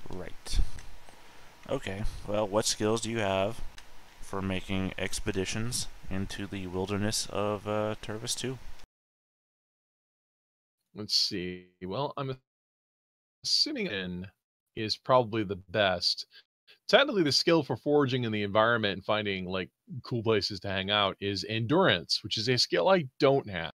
Right. Okay, well, what skills do you have for making expeditions into the wilderness of Turvis 2? Let's see. Well, I'm assuming in is probably the best. Technically, the skill for foraging in the environment and finding like cool places to hang out is endurance, which is a skill I don't have.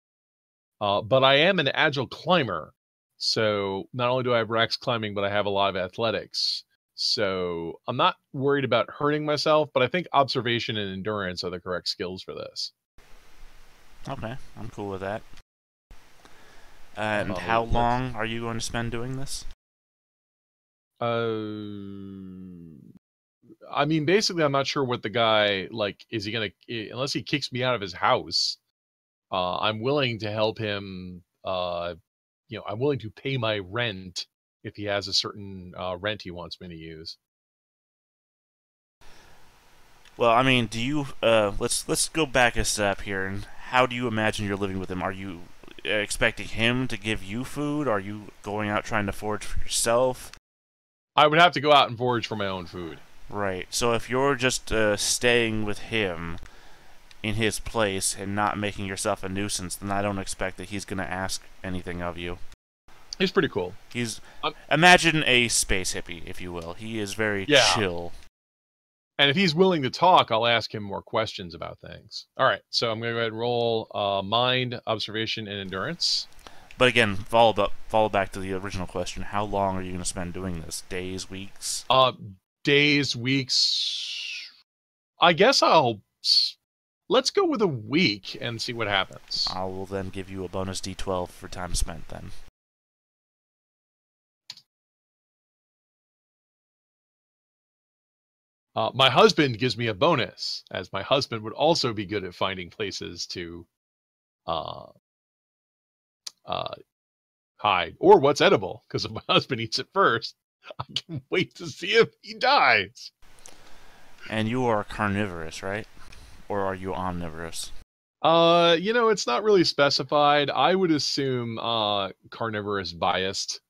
But I am an agile climber, so not only do I have Rex climbing, but I have a lot of athletics. So I'm not worried about hurting myself, but I think observation and endurance are the correct skills for this. Okay, I'm cool with that. And how Let's. long are you going to spend doing this? I mean, basically, I'm not sure what the guy like. Is he gonna unless he kicks me out of his house? I'm willing to help him. I'm willing to pay my rent if he has a certain rent he wants me to use. Well, I mean, do you let's go back a step here. And how do you imagine you're living with him? Are you expecting him to give you food? Are you going out trying to forage for yourself? I would have to go out and forage for my own food. Right. So if you're just staying with him in his place and not making yourself a nuisance, then I don't expect that he's going to ask anything of you. He's pretty cool. Imagine a space hippie, if you will. He is very chill. And if he's willing to talk, I'll ask him more questions about things. All right, so I'm going to go ahead and roll mind, observation, and endurance. But again, follow back to the original question. How long are you going to spend doing this? Days, weeks? Days, weeks. I guess let's go with a week and see what happens. I will then give you a bonus D12 for time spent then. My husband gives me a bonus, as my husband would also be good at finding places to hide, or what's edible, because if my husband eats it first, I can wait to see if he dies. And you are carnivorous, right? Or are you omnivorous? It's not really specified. I would assume carnivorous biased,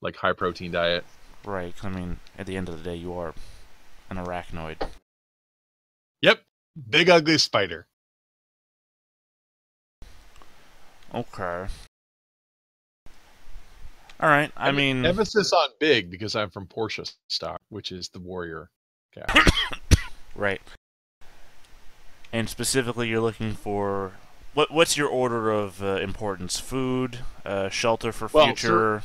like high protein diet. Right, I mean, at the end of the day, you are an arachnoid. Yep, big ugly spider. Okay. Alright, I mean... Emphasis on big, because I'm from Portia stock, which is the warrior cat. Right. And specifically, you're looking for... What's your order of importance? Food, shelter for future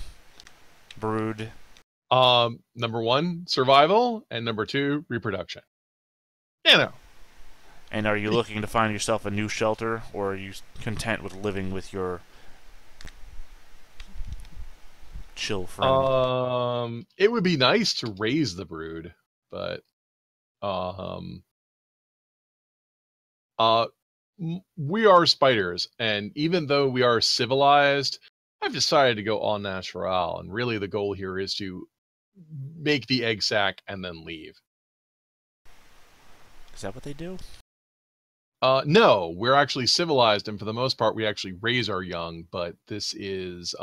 brood? Number 1, survival, and number 2, reproduction. And are you looking to find yourself a new shelter, or are you content with living with your chill friend? It would be nice to raise the brood, but we are spiders, and even though we are civilized, I've decided to go au natural, and really the goal here is to make the egg sac and then leave. Is that what they do? No, we're actually civilized, and for the most part, we actually raise our young. But this is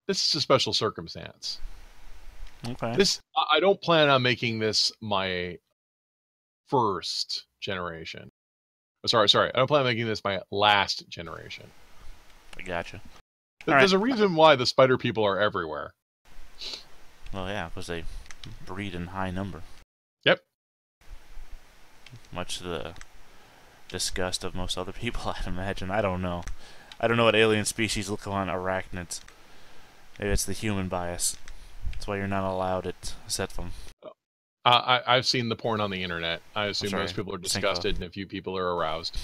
this is a special circumstance. Okay. I don't plan on making this my first generation. Sorry. I don't plan on making this my last generation. I gotcha. There's a reason why the spider people are everywhere. Well, yeah, because they breed in high number. Yep. Much to the disgust of most other people, I'd imagine. I don't know. I don't know what alien species look on arachnids. Maybe it's the human bias. That's why you're not allowed at Setfum. I've seen the porn on the internet. I assume most people are disgusted and a few people are aroused.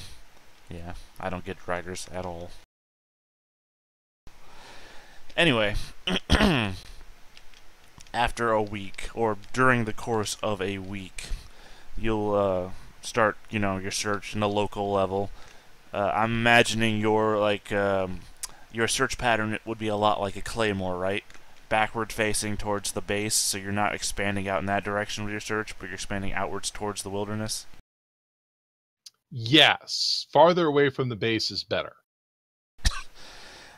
Yeah, I don't get writers at all. Anyway, after a week, or during the course of a week, you'll start, your search in a local level. I'm imagining your search pattern would be a lot like a claymore, right? Backward facing towards the base, so you're not expanding out in that direction with your search, but you're expanding outwards towards the wilderness. Yes, farther away from the base is better.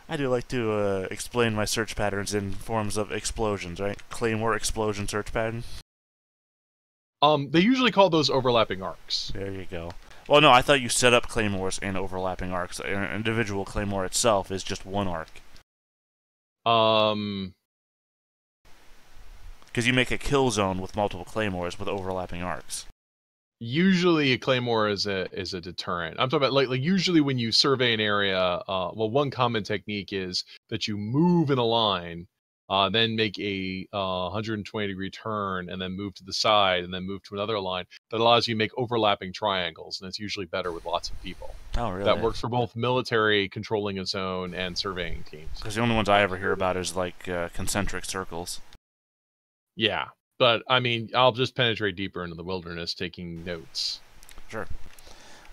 I do like to explain my search patterns in forms of explosions, right? Claymore explosion search pattern. They usually call those overlapping arcs. There you go. Well, no, I thought you set up claymores in overlapping arcs. An individual claymore itself is just one arc. Um, Because you make a kill zone with multiple claymores with overlapping arcs. Usually a claymore is a deterrent. I'm talking about like usually when you survey an area, well, one common technique is that you move in a line, then make a 120-degree turn, and then move to the side, and then move to another line. That allows you to make overlapping triangles, and it's usually better with lots of people. Oh, really? That works for both military controlling a zone and surveying teams. Because the only ones I ever hear about is like concentric circles. Yeah, but I mean, I'll just penetrate deeper into the wilderness, taking notes. Sure.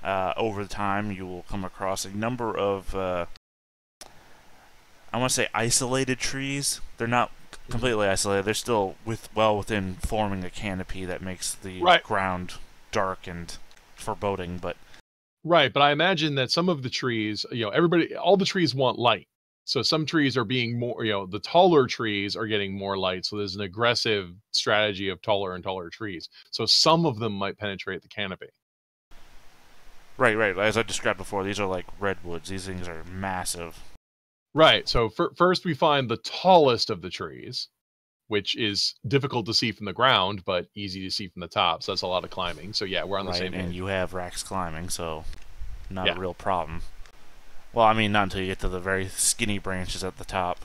Over time, you will come across a number of, I want to say, isolated trees. They're not completely isolated. They're still well within forming a canopy that makes the ground dark and foreboding. But right, but I imagine that some of the trees, all the trees want light. So some trees are being more, the taller trees are getting more light. So there's an aggressive strategy of taller and taller trees. So some of them might penetrate the canopy. Right. As I described before, these are like redwoods. These things are massive. Right. So first we find the tallest of the trees, which is difficult to see from the ground, but easy to see from the top. So that's a lot of climbing. So yeah, we're on the same page. And you have racks climbing, so not a real problem. Well, I mean, not until you get to the very skinny branches at the top.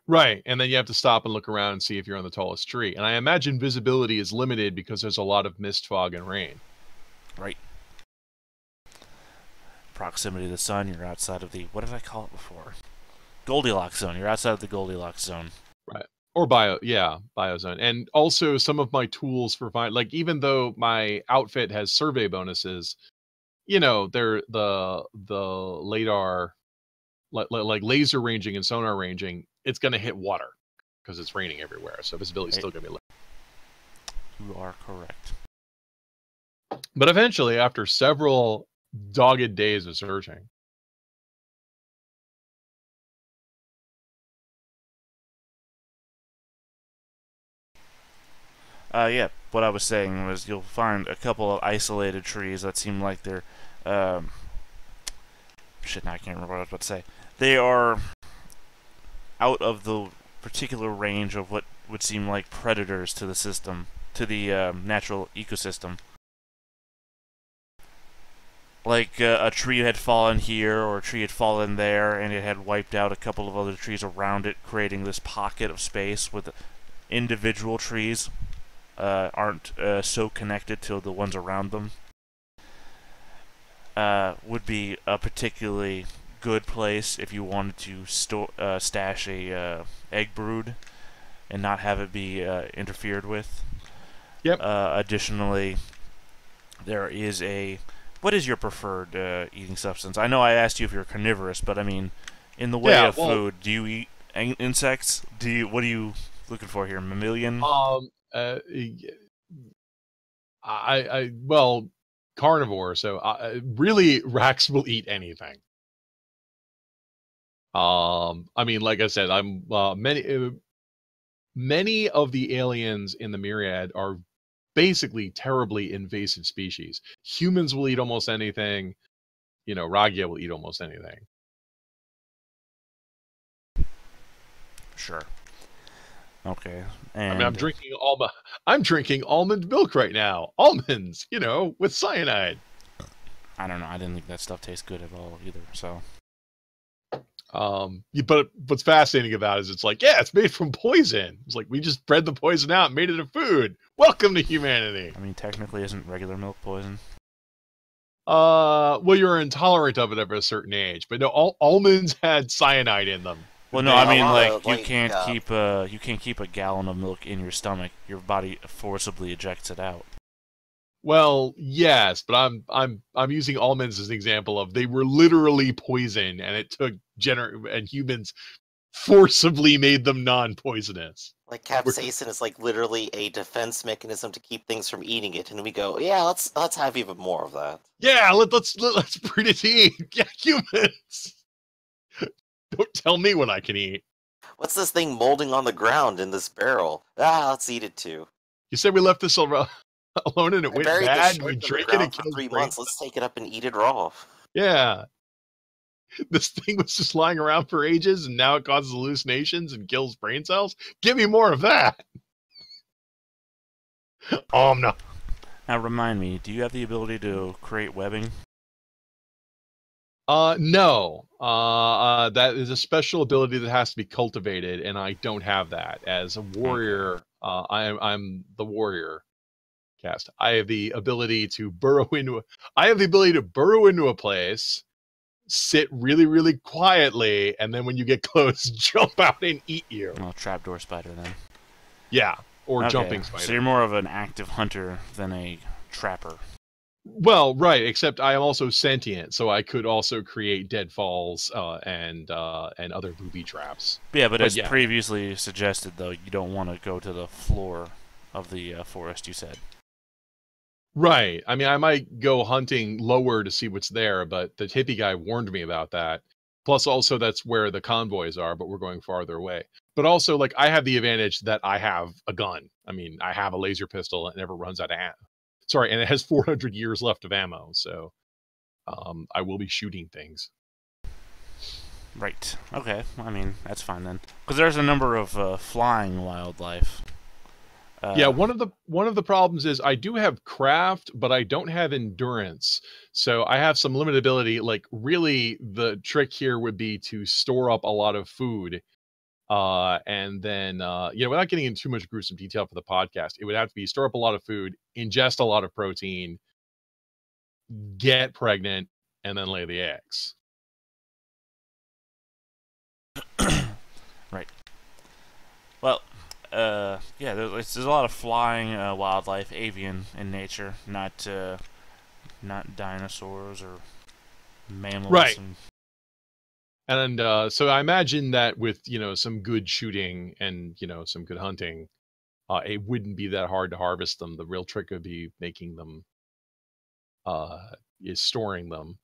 Right, and then you have to stop and look around and see if you're on the tallest tree. And I imagine visibility is limited because there's a lot of mist, fog, and rain. Right. Proximity to the sun, you're outside of the, what did I call it before? Goldilocks zone. You're outside of the Goldilocks zone. Right. Or biozone. And also some of my tools for even though my outfit has survey bonuses, they're the LADAR, like laser ranging and sonar ranging, it's going to hit water because it's raining everywhere. So visibility is still going to be low. You are correct. But eventually, after several dogged days of searching, what I was saying was you'll find a couple of isolated trees that seem like they're, shit, now I can't remember what I was about to say. They are out of the particular range of what would seem like predators to the system, to the natural ecosystem. Like a tree had fallen here, or a tree had fallen there, and it had wiped out a couple of other trees around it, creating this pocket of space with individual trees aren't so connected to the ones around them. Would be a particularly good place if you wanted to stash a egg brood and not have it be interfered with. Yep. Additionally, there is what is your preferred eating substance? I know I asked you if you're carnivorous, but I mean, in the way of food, do you eat insects? What are you looking for here? Mammalian? Carnivore. So really, Rax will eat anything. I mean, like I said, I'm many of the aliens in the Myriad are basically terribly invasive species. Humans will eat almost anything. Ragia will eat almost anything. Sure. Okay. And I mean, I'm drinking almond milk right now. Almonds, with cyanide. I don't know. I didn't think that stuff tastes good at all either. So. But what's fascinating about it is it's like, it's made from poison. It's like we just bred the poison out and made it a food. Welcome to humanity. I mean, technically, isn't regular milk poison? Well, you're intolerant of it at a certain age, but no, almonds had cyanide in them. Well, no, I mean, like you can't keep a gallon of milk in your stomach. Your body forcibly ejects it out. Well, yes, but I'm using almonds as an example of they were literally poison, and it took and humans forcibly made them non-poisonous. Like capsaicin is like literally a defense mechanism to keep things from eating it, and we go, yeah, let's have even more of that. Yeah, let's breed it to eat. Yeah, humans. Don't tell me what I can eat. What's this thing molding on the ground in this barrel? Ah, let's eat it too. You said we left this alone and it I went buried this bad. shrimp We in the drink it and ground for kills 3 brain months. Let's take it up and eat it raw. Yeah. This thing was just lying around for ages and now it causes hallucinations and kills brain cells. Give me more of that. No. Now remind me, do you have the ability to create webbing? No. That is a special ability that has to be cultivated, and I don't have that. As a warrior, I'm the warrior cast. I have the ability to burrow into a place, sit really, really quietly, and then when you get close, jump out and eat you. Oh, trapdoor spider then. Yeah, or Okay, jumping spider. so you're more of an active hunter than a trapper. Well, right, except I am also sentient, so I could also create deadfalls and other booby traps. Yeah, but as previously suggested, though, you don't want to go to the floor of the forest, you said. Right. I mean, I might go hunting lower to see what's there, but the hippie guy warned me about that. Plus, also, that's where the convoys are, but we're going farther away. But also, like, I have the advantage that I have a gun. I mean, I have a laser pistol and it never runs out of ammo. Sorry, and it has 400 years left of ammo, so I will be shooting things. Right. Okay. I mean, that's fine then. Because there's a number of flying wildlife. Yeah, one of the problems is I do have craft, but I don't have endurance. So I have some limited ability. Like, really, the trick here would be to store up a lot of food. And then, without getting into too much gruesome detail for the podcast, it would have to be store up a lot of food, ingest a lot of protein, get pregnant, and then lay the eggs. Right. Well, yeah, there's a lot of flying wildlife, avian in nature, not dinosaurs or mammals. Right. And so I imagine that with, some good shooting and, some good hunting, it wouldn't be that hard to harvest them. The real trick would be making them, is storing them.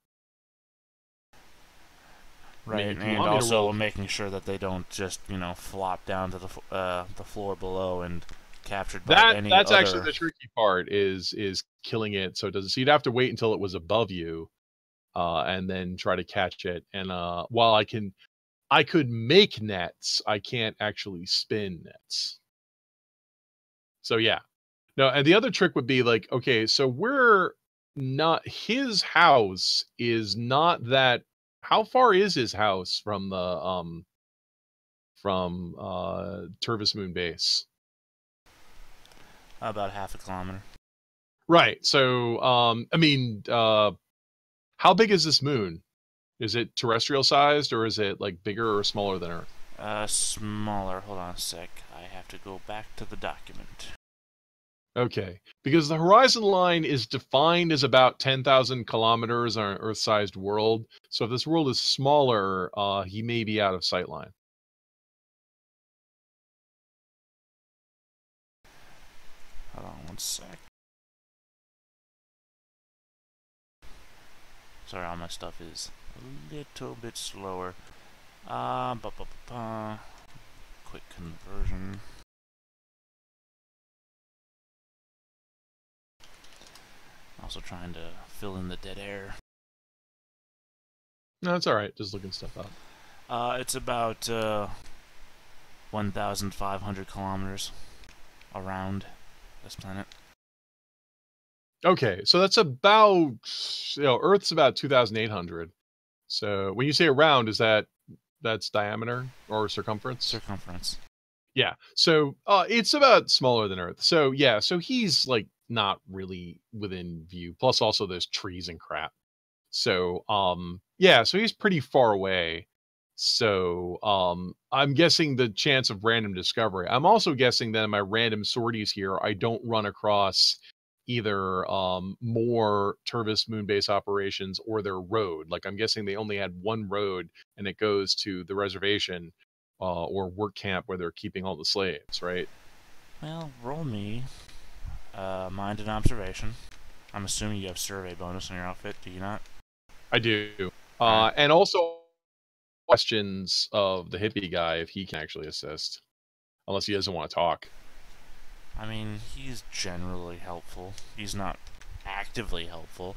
Right, and also making sure that they don't just, flop down to the floor below and captured by any That's other... actually the tricky part is killing it so it doesn't. So you'd have to wait until it was above you, and then try to catch it. And while I could make nets, I can't actually spin nets. So yeah, no. And the other trick would be like, okay, so his house is not that. How far is his house from the Turvis Moon Base? About half a kilometer. Right. So I mean, how big is this moon? Is it terrestrial sized or is it like bigger or smaller than Earth? Smaller. Hold on a sec. I have to go back to the document. Okay, because the horizon line is defined as about 10,000 kilometers on an Earth-sized world. So if this world is smaller, he may be out of sight line. Hold on one sec. Sorry, all my stuff is a little bit slower. Quick conversion. Also trying to fill in the dead air. No, it's all right. Just looking stuff up. It's about 1,500 kilometers around this planet. Okay, so that's about, Earth's about 2,800. So when you say around, that's diameter or circumference? Circumference. Yeah. So it's about smaller than Earth. So yeah, so he's like not really within view. Plus also there's trees and crap. So yeah, so he's pretty far away. So I'm guessing the chance of random discovery. I'm also guessing that in my random sorties here, I don't run across either more Turvis Moonbase operations or their road. Like I'm guessing they only had one road and it goes to the reservation. or work camp where they're keeping all the slaves, right? Well, roll me mind and observation. I'm assuming you have survey bonus on your outfit, do you not? I do. Alright. And also questions of the hippie guy if he can actually assist, unless he doesn't want to talk. I mean, he's generally helpful. He's not actively helpful.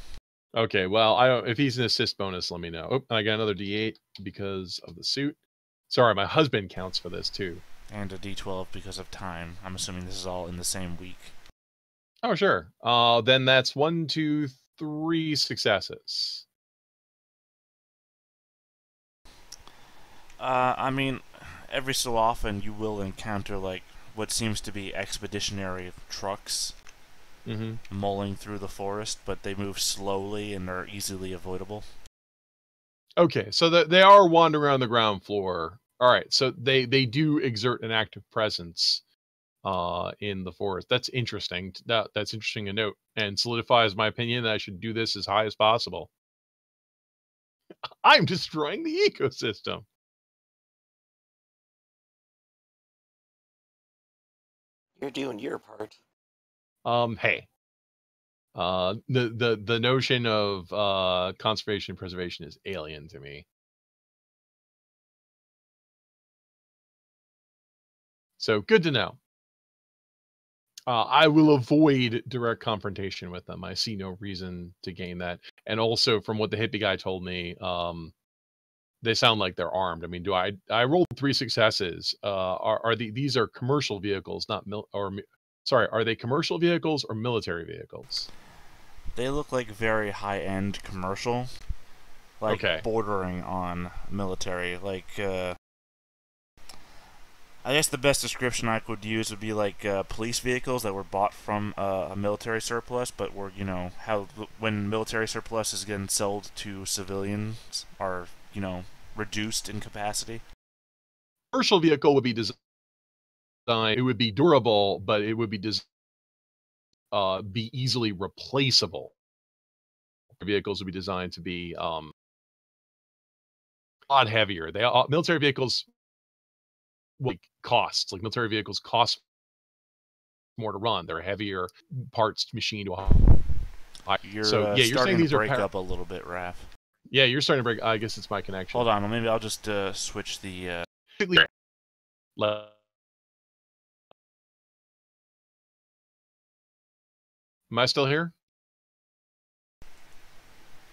Okay, well, I don't. If he's an assist bonus, let me know. Oh, I got another D8 because of the suit. Sorry, my husband counts for this too. And a D12 because of time. I'm assuming this is all in the same week. Oh, sure. Then that's 1, 2, 3 successes. I mean, every so often you will encounter, like, what seems to be expeditionary trucks mulling through the forest, but they move slowly and are easily avoidable. Okay, so they are wandering around the ground floor. All right, so they do exert an active presence in the forest. That's interesting. That's interesting to note, and solidifies my opinion that I should do this as high as possible. I'm destroying the ecosystem. You're doing your part. Hey. The notion of conservation and preservation is alien to me. So good to know. I will avoid direct confrontation with them. I see no reason to gain that. And also, from what the hippie guy told me, they sound like they're armed. I mean, I rolled 3 successes. These are commercial vehicles, not sorry, are they commercial vehicles or military vehicles? They look like very high-end commercial, like bordering on military. Like, I guess the best description I could use would be like police vehicles that were bought from a military surplus, but were, you know, how when military surplus is getting sold to civilians are, you know, reduced in capacity. Commercial vehicle would be designed. It would be durable, but it would be be easily replaceable. Vehicles would be designed to be a lot heavier. Military vehicles costs. Like military vehicles cost more to run. They're heavier parts machined to a high. You're you're starting saying these to are break up a little bit, Raph. Yeah, you're starting to break. I guess it's my connection. Hold on, maybe I'll just switch the. Am I still here?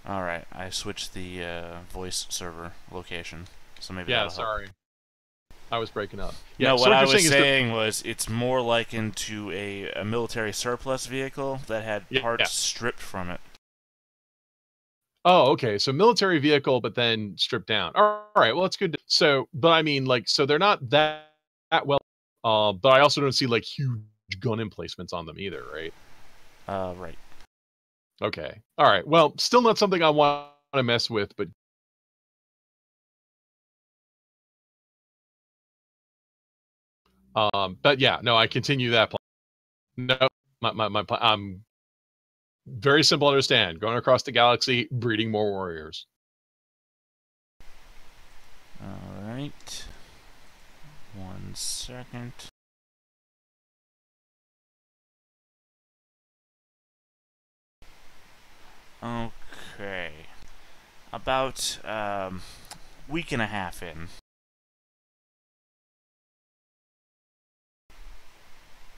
All right, I switched the voice server location, so maybe. Yeah, sorry. I was breaking up. Yeah, no, so what I was saying was it's more likened to a military surplus vehicle that had parts stripped from it. Oh, okay. So military vehicle, but then stripped down. All right. Well, it's good. So, but I mean, like, so they're not that well. But I also don't see like huge gun emplacements on them either, right? Right. Okay. All right. Well, still not something I want to mess with, but. But yeah, no, I continue that plan. No, my plan. Very simple to understand. Going across the galaxy, breeding more warriors. All right. 1 second. Okay. About week and a half in.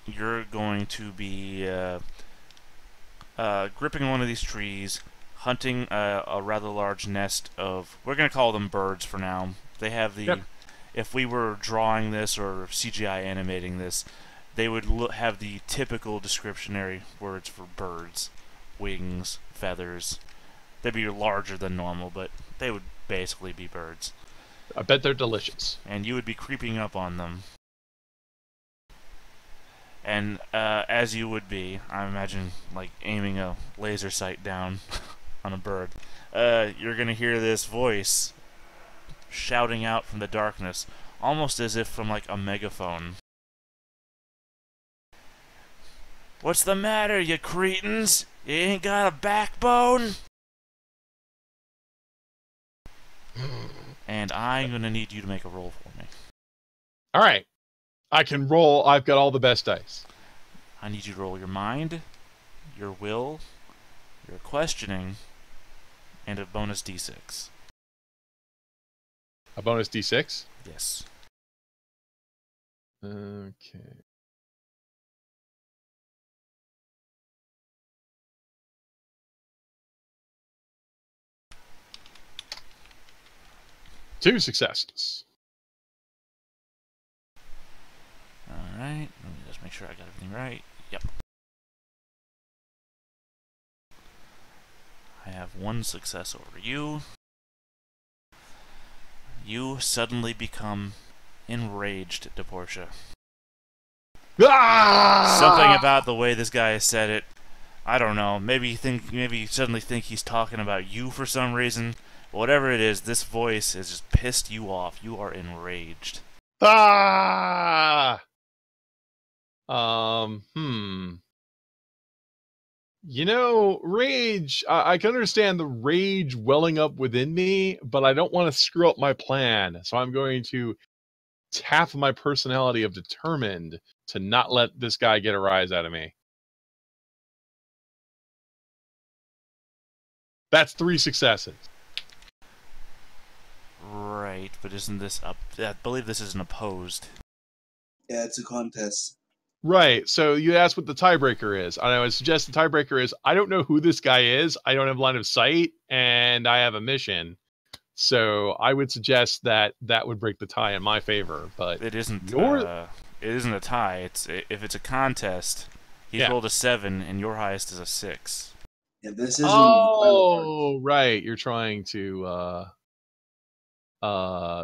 You're going to be gripping one of these trees, hunting a rather large nest of, we're going to call them birds for now. They have the, if we were drawing this or CGI animating this, they would have the typical descriptionary words for birds. Wings, feathers. They'd be larger than normal, but they would basically be birds. I bet they're delicious. And you would be creeping up on them. And as you would be, I imagine, like aiming a laser sight down on a bird, you're going to hear this voice shouting out from the darkness, almost as if from like a megaphone. What's the matter, you cretins? You ain't got a backbone? And I'm going to need you to make a roll for me. All right. I can roll. I've got all the best dice. I need you to roll your mind, your will, your questioning, and a bonus d6. A bonus d6? Yes. Okay. Two successes. Alright, let me just make sure I got everything right. Yep. I have one success over you. You suddenly become enraged, DePortia. Ah! Something about the way this guy has said it. I don't know. Maybe you suddenly think he's talking about you for some reason. Whatever it is, this voice has just pissed you off. You are enraged. Ah! You know, rage, I can understand the rage welling up within me, but I don't want to screw up my plan. So I'm going to tap my personality of determined to not let this guy get a rise out of me. That's 3 successes. Right, but isn't this up? I believe this isn't opposed. Yeah, it's a contest. Right. So you asked what the tiebreaker is. And I would suggest the tiebreaker is I don't know who this guy is. I don't have line of sight, and I have a mission. So I would suggest that that would break the tie in my favor. But It isn't. Your- It isn't a tie. If it's a contest, he's Yeah. rolled a 7, and your highest is a 6. Yeah, this isn't. Oh, right. You're trying to.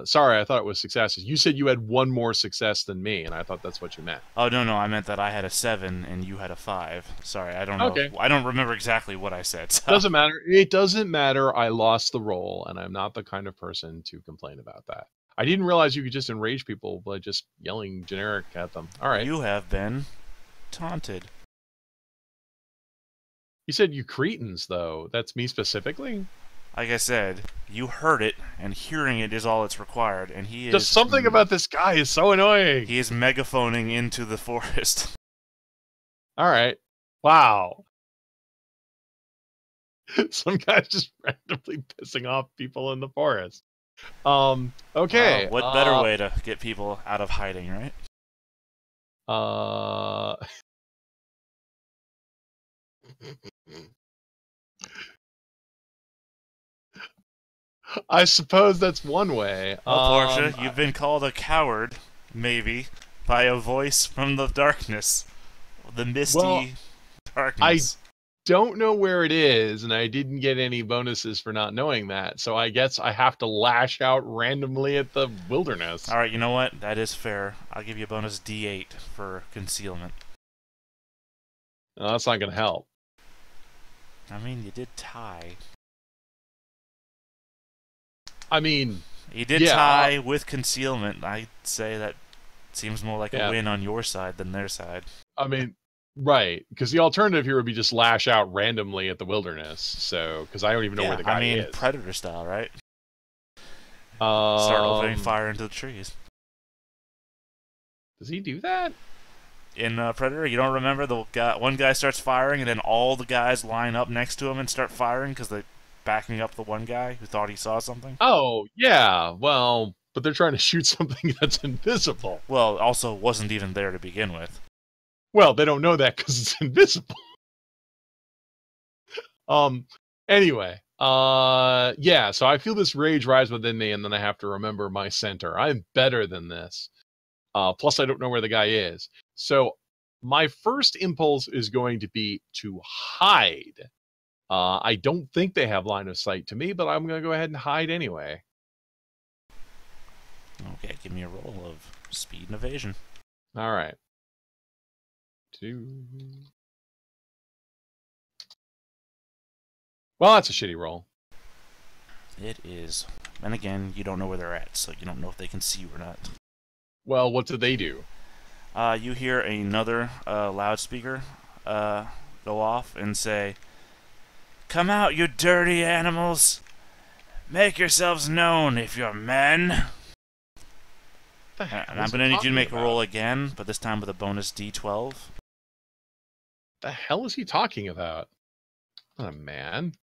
Sorry, I thought it was successes. You said you had one more success than me, and I thought that's what you meant. Oh no, I meant that I had a 7 and you had a 5. Sorry, I don't know. Okay. I don't remember exactly what I said. So. Doesn't matter. It doesn't matter. I lost the roll, and I'm not the kind of person to complain about that. I didn't realize you could just enrage people by just yelling generic at them. All right. You have been taunted. You said you cretins, though. That's me specifically? Like I said, you heard it, and hearing it is all that's required. And he is Just something about this guy is so annoying. He is megaphoning into the forest. All right. Wow. Some guy's just randomly pissing off people in the forest. Okay. Wow, what better way to get people out of hiding, right? I suppose that's one way. Well, Portia, you've been called a coward, maybe, by a voice from the darkness. The misty darkness. I don't know where it is, and I didn't get any bonuses for not knowing that, so I guess I have to lash out randomly at the wilderness. Alright, you know what? That is fair. I'll give you a bonus D8 for concealment. No, that's not going to help. I mean, you did tie. I mean, You did tie with concealment. I'd say that seems more like a win on your side than their side. I mean, right, because the alternative here would be just lash out randomly at the wilderness. So, because I don't even know where the guy is. Predator style, right? Start opening fire into the trees. Does he do that? In Predator, you don't remember one guy starts firing, and then all the guys line up next to him and start firing because they're backing up the one guy who thought he saw something? Oh, yeah. Well, but they're trying to shoot something that's invisible. Well, also wasn't even there to begin with. Well, they don't know that because it's invisible. Anyway, yeah, so I feel this rage rise within me, and then I have to remember my center. I'm better than this. Plus, I don't know where the guy is. So my first impulse is going to be to hide. I don't think they have line of sight to me, but I'm going to go ahead and hide anyway. Okay, give me a roll of speed and evasion. All right. 2. Well, that's a shitty roll. It is. And again, you don't know where they're at, so you don't know if they can see you or not. Well, what did they do? You hear another loudspeaker go off and say, "Come out, you dirty animals! Make yourselves known if you're men!" the hell And I'm is going to he need you to talking make a about? roll again, but this time with a bonus D12. The hell is he talking about? Not a man.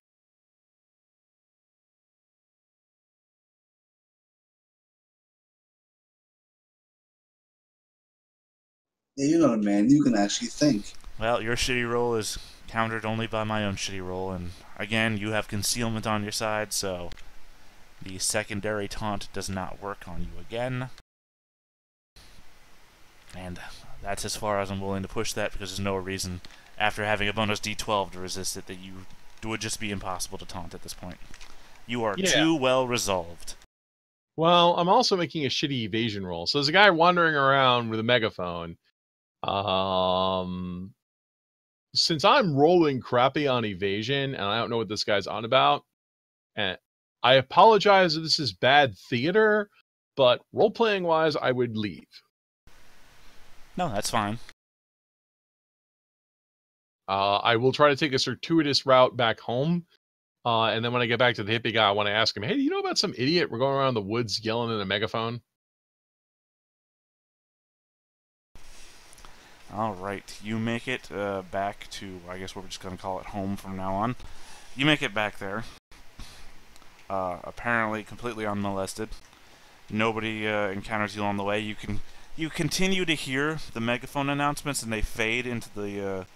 Yeah, you're not a man. You can actually think. Well, your shitty roll is countered only by my own shitty roll, and again, you have concealment on your side, so the secondary taunt does not work on you again. And that's as far as I'm willing to push that, because there's no reason, after having a bonus D12 to resist it, that you it would just be impossible to taunt at this point. You are Yeah. too well resolved. Well, I'm also making a shitty evasion roll. So there's a guy wandering around with a megaphone. Since I'm rolling crappy on evasion, and I don't know what this guy's on about, and I apologize if this is bad theater, but role-playing wise, I would leave. No, that's fine. I will try to take a circuitous route back home. And then when I get back to the hippie guy, I want to ask him, hey, do you know about some idiot we're going around the woods yelling in a megaphone? Alright, you make it back to, I guess we're just going to call it home from now on. You make it back there. Apparently completely unmolested. Nobody encounters you on the way. You continue to hear the megaphone announcements, and they fade into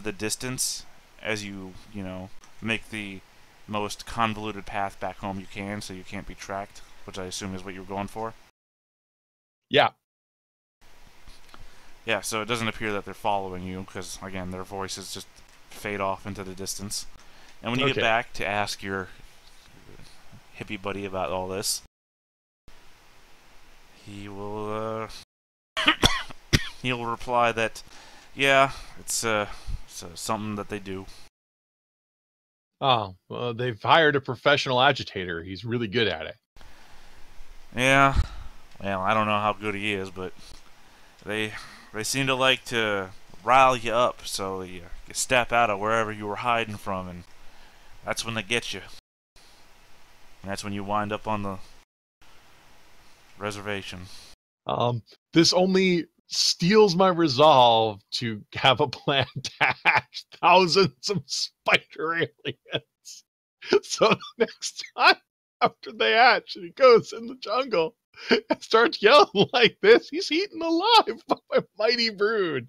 the distance as you make the most convoluted path back home you can, so you can't be tracked, which I assume is what you're going for. Yeah. Yeah, so it doesn't appear that they're following you, because, again, their voices just fade off into the distance. And when you get back to ask your hippie buddy about all this, he will, he'll reply that, yeah, it's something that they do. Oh, well, they've hired a professional agitator. He's really good at it. Yeah, well, I don't know how good he is, but they seem to like to rile you up, so you step out of wherever you were hiding from, and that's when they get you. And that's when you wind up on the reservation. This only steals my resolve to have a plan to hatch thousands of spider aliens. So the next time after they hatch and he goes in the jungle and starts yelling like this, he's eaten alive by a mighty brood.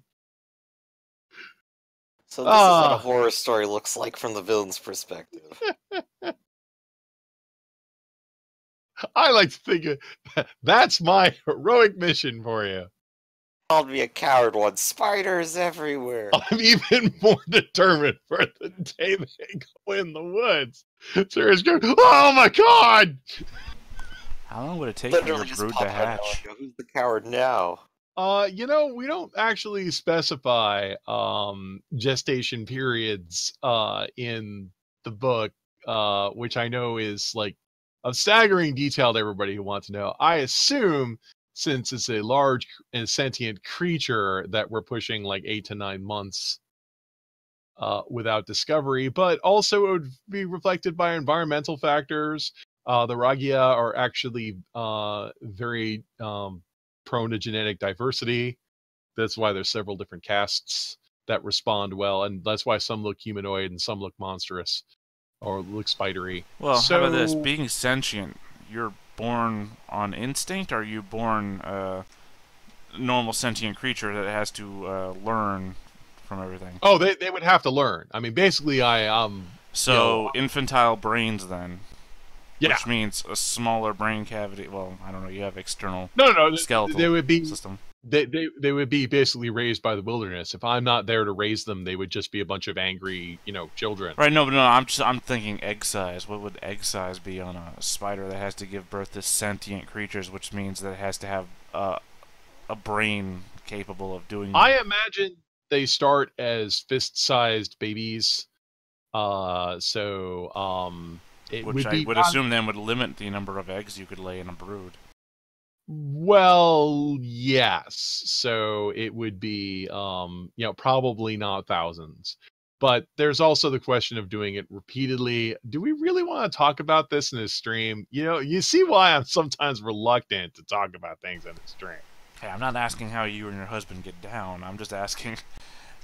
So this is what a horror story looks like from the villain's perspective. I like to think that's my heroic mission for you. Called me a coward once. Spiders everywhere. I'm even more determined for the day they go in the woods. Sarah's going, oh my god! How long would it take for your Literally just brood pop to out and hatch? go, who's the coward now? We don't actually specify gestation periods in the book, which I know is like of staggering detail to everybody who wants to know. I assume since it's a large and sentient creature that we're pushing like 8 to 9 months without discovery, but also it would be reflected by environmental factors. The Ragia are actually very prone to genetic diversity. That's why there's several different castes that respond well, and that's why some look humanoid and some look monstrous or look spidery. Well, how about this? Being sentient, you're born on instinct, or are you born a normal sentient creature that has to learn from everything? Oh, they would have to learn. I mean, basically, So, infantile brains, then. Yeah. Which means a smaller brain cavity. Well, I don't know. You have external no, skeletal they would be system. They would be basically raised by the wilderness. If I'm not there to raise them, they would just be a bunch of angry, children. Right? No, but no. I'm thinking egg size. What would egg size be on a spider that has to give birth to sentient creatures? Which means that it has to have a brain capable of doing. I imagine they start as fist-sized babies. Which I would assume then would limit the number of eggs you could lay in a brood. Well, yes. So it would be, probably not thousands. But there's also the question of doing it repeatedly. Do we really want to talk about this in this stream? You know, you see why I'm sometimes reluctant to talk about things in the stream. Hey, I'm not asking how you and your husband get down. I'm just asking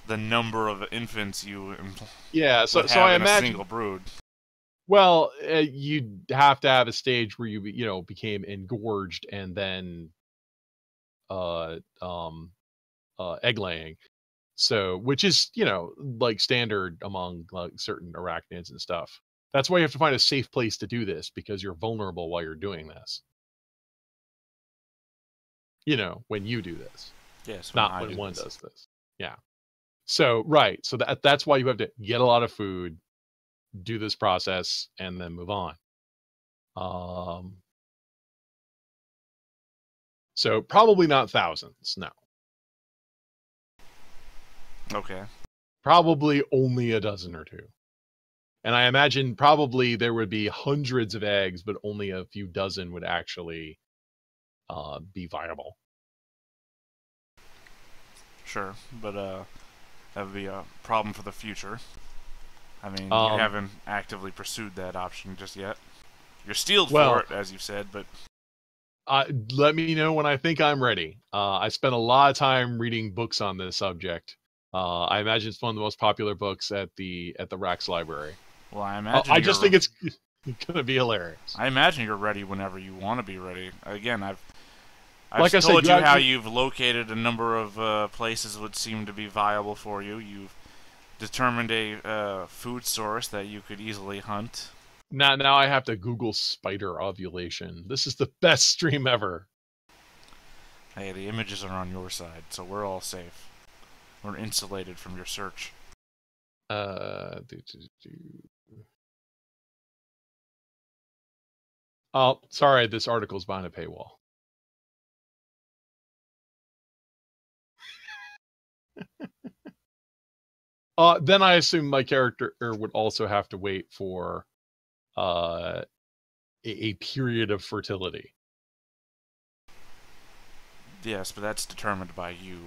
the number of infants you Yeah, so would so have I in a imagine. single brood. Well, you'd have to have a stage where you know became engorged and then uh um egg laying. So, which is, you know, like standard among like certain arachnids and stuff. That's why you have to find a safe place to do this, because you're vulnerable while you're doing this. You know, when you do this, Yes, not I when do one this. does this. Yeah. So, right. So that's why you have to get a lot of food, do this process, and then move on. So probably not thousands. No. Okay. Probably only a dozen or two. And I imagine probably there would be hundreds of eggs, but only a few dozen would actually be viable. Sure, but that would be a problem for the future. I mean, you Um, haven't actively pursued that option just yet. You're steeled Well- for it, as you said, but Let me know when I think I'm ready. I spent a lot of time reading books on this subject. I imagine it's one of the most popular books at the Rax library. well, I imagine I just think it's going to be hilarious. I imagine you're ready whenever you want to be ready. Again, I've Like I said, told you you have- how you've located a number of places that would seem to be viable for you. You've determined a food source that you could easily hunt. Now I have to Google spider ovulation. This is the best stream ever. Hey, the images are on your side, so we're all safe. We're insulated from your search. Oh, sorry, this article's behind a paywall. Then I assume my character would also have to wait for a period of fertility. Yes, but that's determined by you.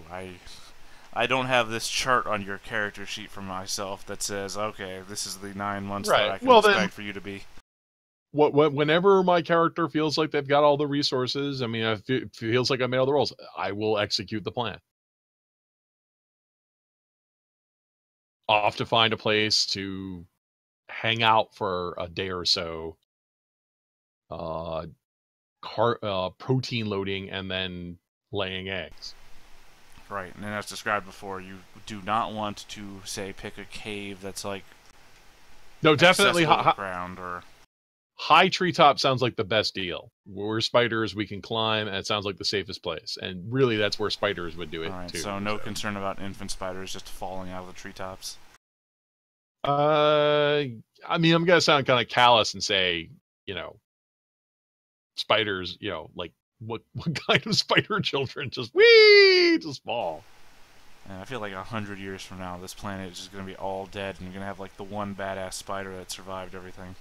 I don't have this chart on your character sheet for myself that says, okay, this is the 9 months that Right. I can Well, then- expect for you to be. Whenever my character feels like they've got all the resources, I mean, if it feels like I made all the rolls, I will execute the plan. I'll have to find a place to hang out for a day or so, protein loading, and then laying eggs. Right, and as described before, you do not want to, say, pick a cave that's like No, definitely accessible to the ground or high treetop sounds like the best deal. We're spiders, we can climb, and it sounds like the safest place. And really, that's where spiders would do it Alright, too. so no concern about infant spiders just falling out of the treetops. I mean, I'm gonna sound kind of callous and say, you know, spiders, you know, like what kind of spider children just fall. And I feel like 100 years from now, this planet is just going to be all dead, and you're going to have like the one badass spider that survived everything.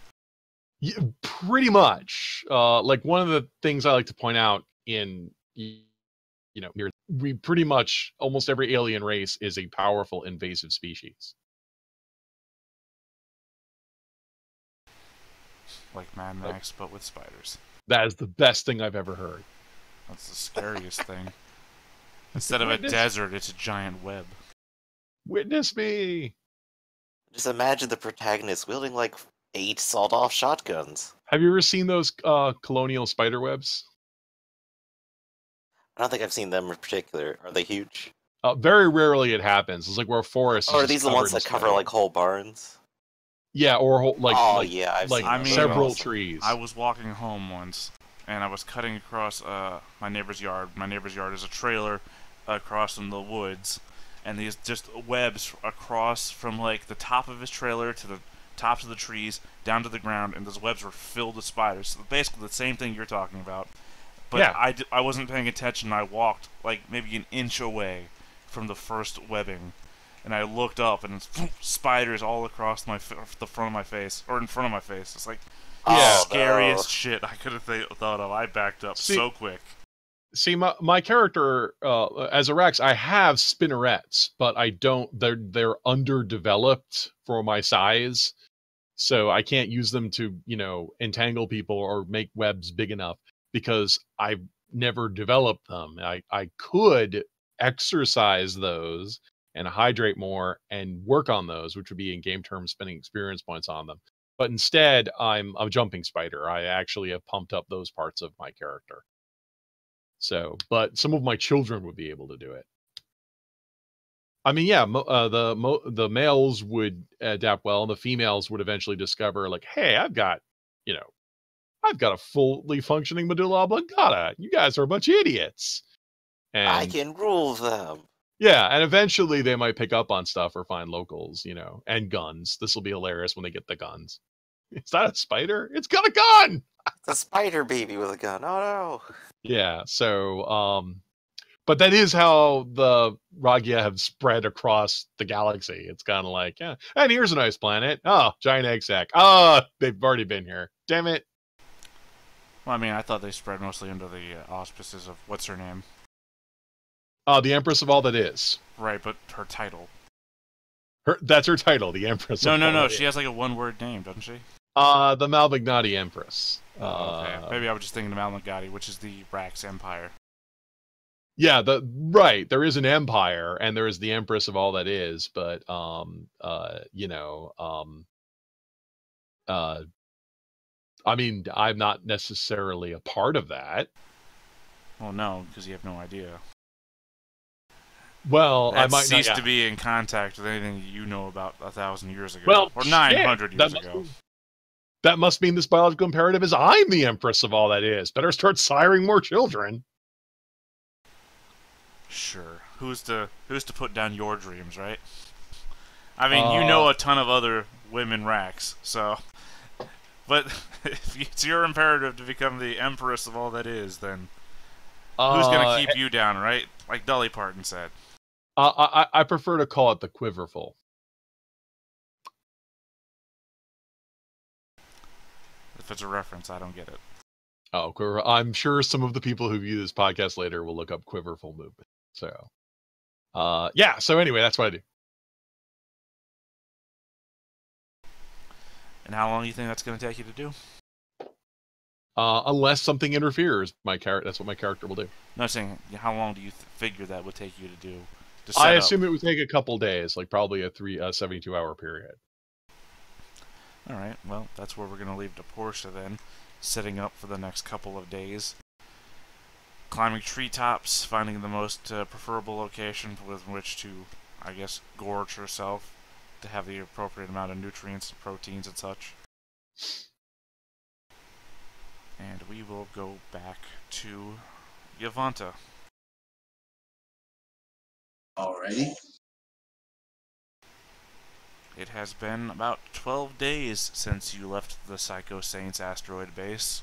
Yeah, pretty much. Like one of the things I like to point out in, you know, we pretty much almost every alien race is a powerful invasive species. Like Mad Max, but with spiders. That is the best thing I've ever heard. That's the scariest thing. Instead of a Witness- desert, it's a giant web. Witness me. Just imagine the protagonist wielding like 8 sawed-off shotguns. Have you ever seen those colonial spider webs? I don't think I've seen them in particular. Are they huge? Very rarely it happens. It's like where a forest. Or is are these just the ones covered in that cover spider. like whole barns? Yeah, or like oh like, yeah, I've like seen I those. mean, several Also. trees. I was walking home once, and I was cutting across my neighbor's yard. My neighbor's yard is a trailer across from the woods, and these just webs across from like the top of his trailer to the tops of the trees down to the ground, and those webs were filled with spiders. So basically the same thing you're talking about. But Yeah. I wasn't paying attention. I walked like maybe an inch away from the first webbing, and I looked up, and it's spiders all across the front of my face, or in front of my face. It's like Yeah. scariest shit I could have thought of. I backed up See- so quick. See, my character as a Rex, I have spinnerets, but I don't. They're underdeveloped for my size, so I can't use them to entangle people or make webs big enough because I've never developed them. I could exercise those and hydrate more and work on those, which would be in game terms spending experience points on them. But instead, I'm a jumping spider. I actually have pumped up those parts of my character. So, but some of my children would be able to do it. I mean, yeah, the males would adapt well, and the females would eventually discover, like, hey, I've got a fully functioning medulla oblongata. You guys are a bunch of idiots. I And can rule them. yeah, and eventually they might pick up on stuff or find locals, and guns. This will be hilarious when they get the guns. Is that a spider? It's got a gun! It's a spider baby with a gun. Oh no. Yeah, so but that is how the Ragia have spread across the galaxy. It's kind of like, yeah, and here's a nice planet. Oh, giant egg sack. Oh, they've already been here. Damn it. Well, I mean, I thought they spread mostly under the auspices of what's her name. The Empress of All That Is. Right, but her title. That's her title, the Empress of All No. That She has like a one-word name, doesn't she? The Malmagnati Empress. Okay. Maybe I was just thinking of Malmagnati, which is the Rax Empire. Yeah, right. There is an empire, and there is the Empress of All That Is, but I mean, I'm not necessarily a part of that. Well, no, because you have no idea. Well, That I might ceased not, to be in contact with anything you know about 1,000 years ago. Well, or 900 shit, years ago. That must mean this biological imperative is I'm the Empress of All That Is. Better start siring more children. Sure. Who's to put down your dreams, right? I mean, you know a ton of other women Rax, so... But if it's your imperative to become the Empress of All That Is, then who's going to keep you down, right? Like Dolly Parton said. I prefer to call it the Quiverful. If it's a reference, I don't get it. Oh, I'm sure some of the people who view this podcast later will look up Quiverful movement. So, yeah. So anyway, that's what I do. And how long do you think that's going to take you to do? Unless something interferes, that's what my character will do. No, I'm saying, how long do you figure that would take you to do? I assume it would take a couple days, like probably a 72-hour period. All right, well, that's where we're going to leave to Portia then, setting up for the next couple of days. Climbing treetops, finding the most preferable location with which to, I guess, gorge herself to have the appropriate amount of nutrients and proteins and such. And we will go back to Yavanta. Alrighty. It has been about 12 days since you left the Psycho Saints asteroid base.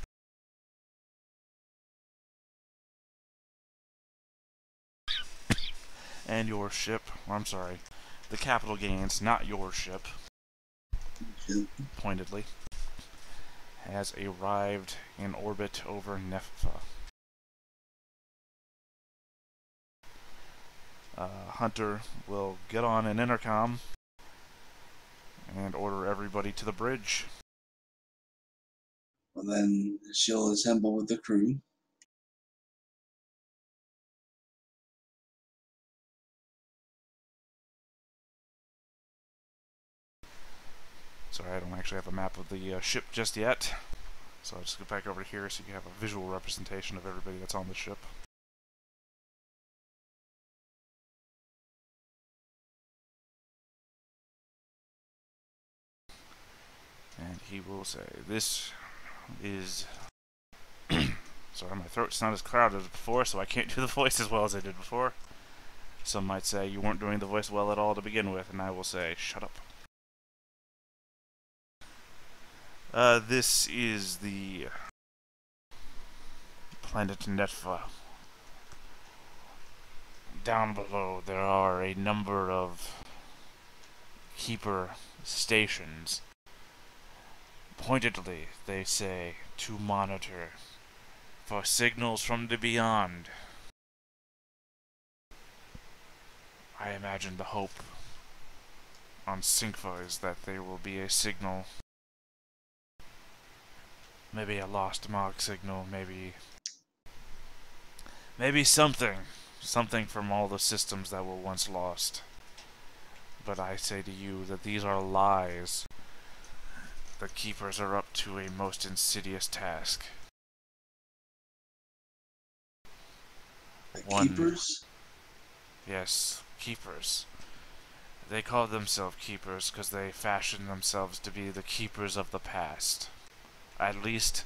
And your ship, I'm sorry, the Capital Gains, not your ship, pointedly, has arrived in orbit over Neffa. Hunter will get on an intercom and order everybody to the bridge. Well, then she'll assemble with the crew. Sorry, I don't actually have a map of the ship just yet. So I'll just go back over here so you have a visual representation of everybody that's on the ship. And he will say, this is... Sorry, my throat's not as crowded as before, so I can't do the voice as well as I did before. Some might say you weren't doing the voice well at all to begin with, and I will say, shut up. This is the planet Netfa. Down below, there are a number of keeper stations. Pointedly, they say, to monitor for signals from the beyond. I imagine the hope on Syncfa is that there will be a signal. Maybe a lost Mog signal, maybe something. Something from all the systems that were once lost. But I say to you that these are lies. The Keepers are up to a most insidious task. The One, Keepers? yes, Keepers. They call themselves Keepers because they fashion themselves to be the Keepers of the past. At least,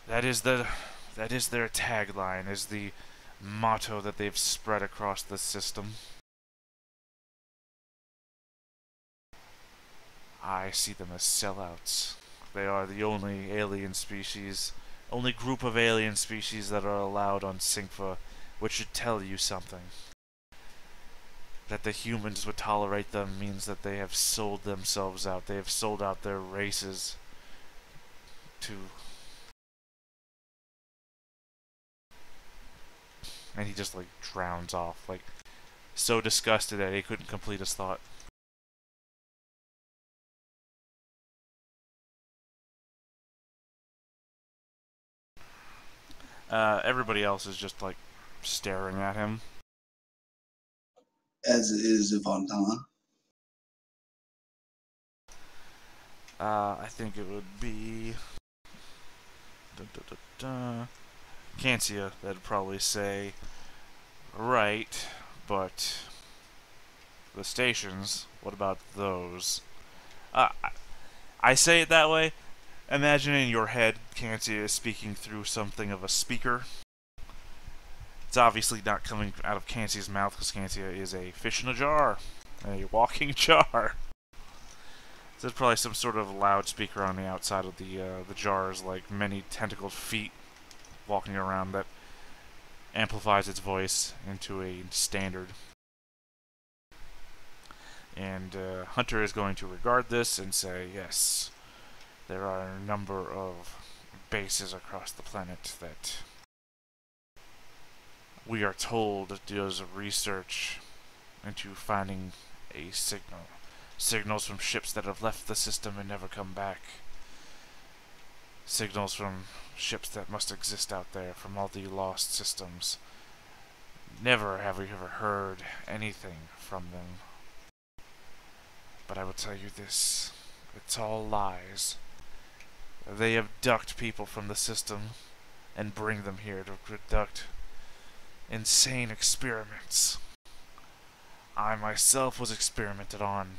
that is their tagline, is the motto that they've spread across the system. I see them as sellouts. They are the only alien species, only group of alien species that are allowed on Syncfa, which should tell you something. That the humans would tolerate them means that they have sold themselves out. They have sold out their races to... And he just, like, drowns off, like, so disgusted that he couldn't complete his thought. Everybody else is just, like, staring at him. As is Ivantana. I think it would be... Cancia, that'd probably say... Right, but... The stations, what about those? I say it that way. Imagine in your head, Cancia is speaking through something of a speaker. It's obviously not coming out of Cancia's mouth, because Cancia is a fish in a jar. A walking jar. So there's probably some sort of loudspeaker on the outside of the jars, like many tentacled feet walking around that amplifies its voice into a standard. And Hunter is going to regard this and say, yes, there are a number of bases across the planet that we are told does research into finding a signal. Signals from ships that have left the system and never come back. Signals from ships that must exist out there from all the lost systems. Never have we ever heard anything from them. But I will tell you this, it's all lies. They abduct people from the system and bring them here to conduct insane experiments. I myself was experimented on.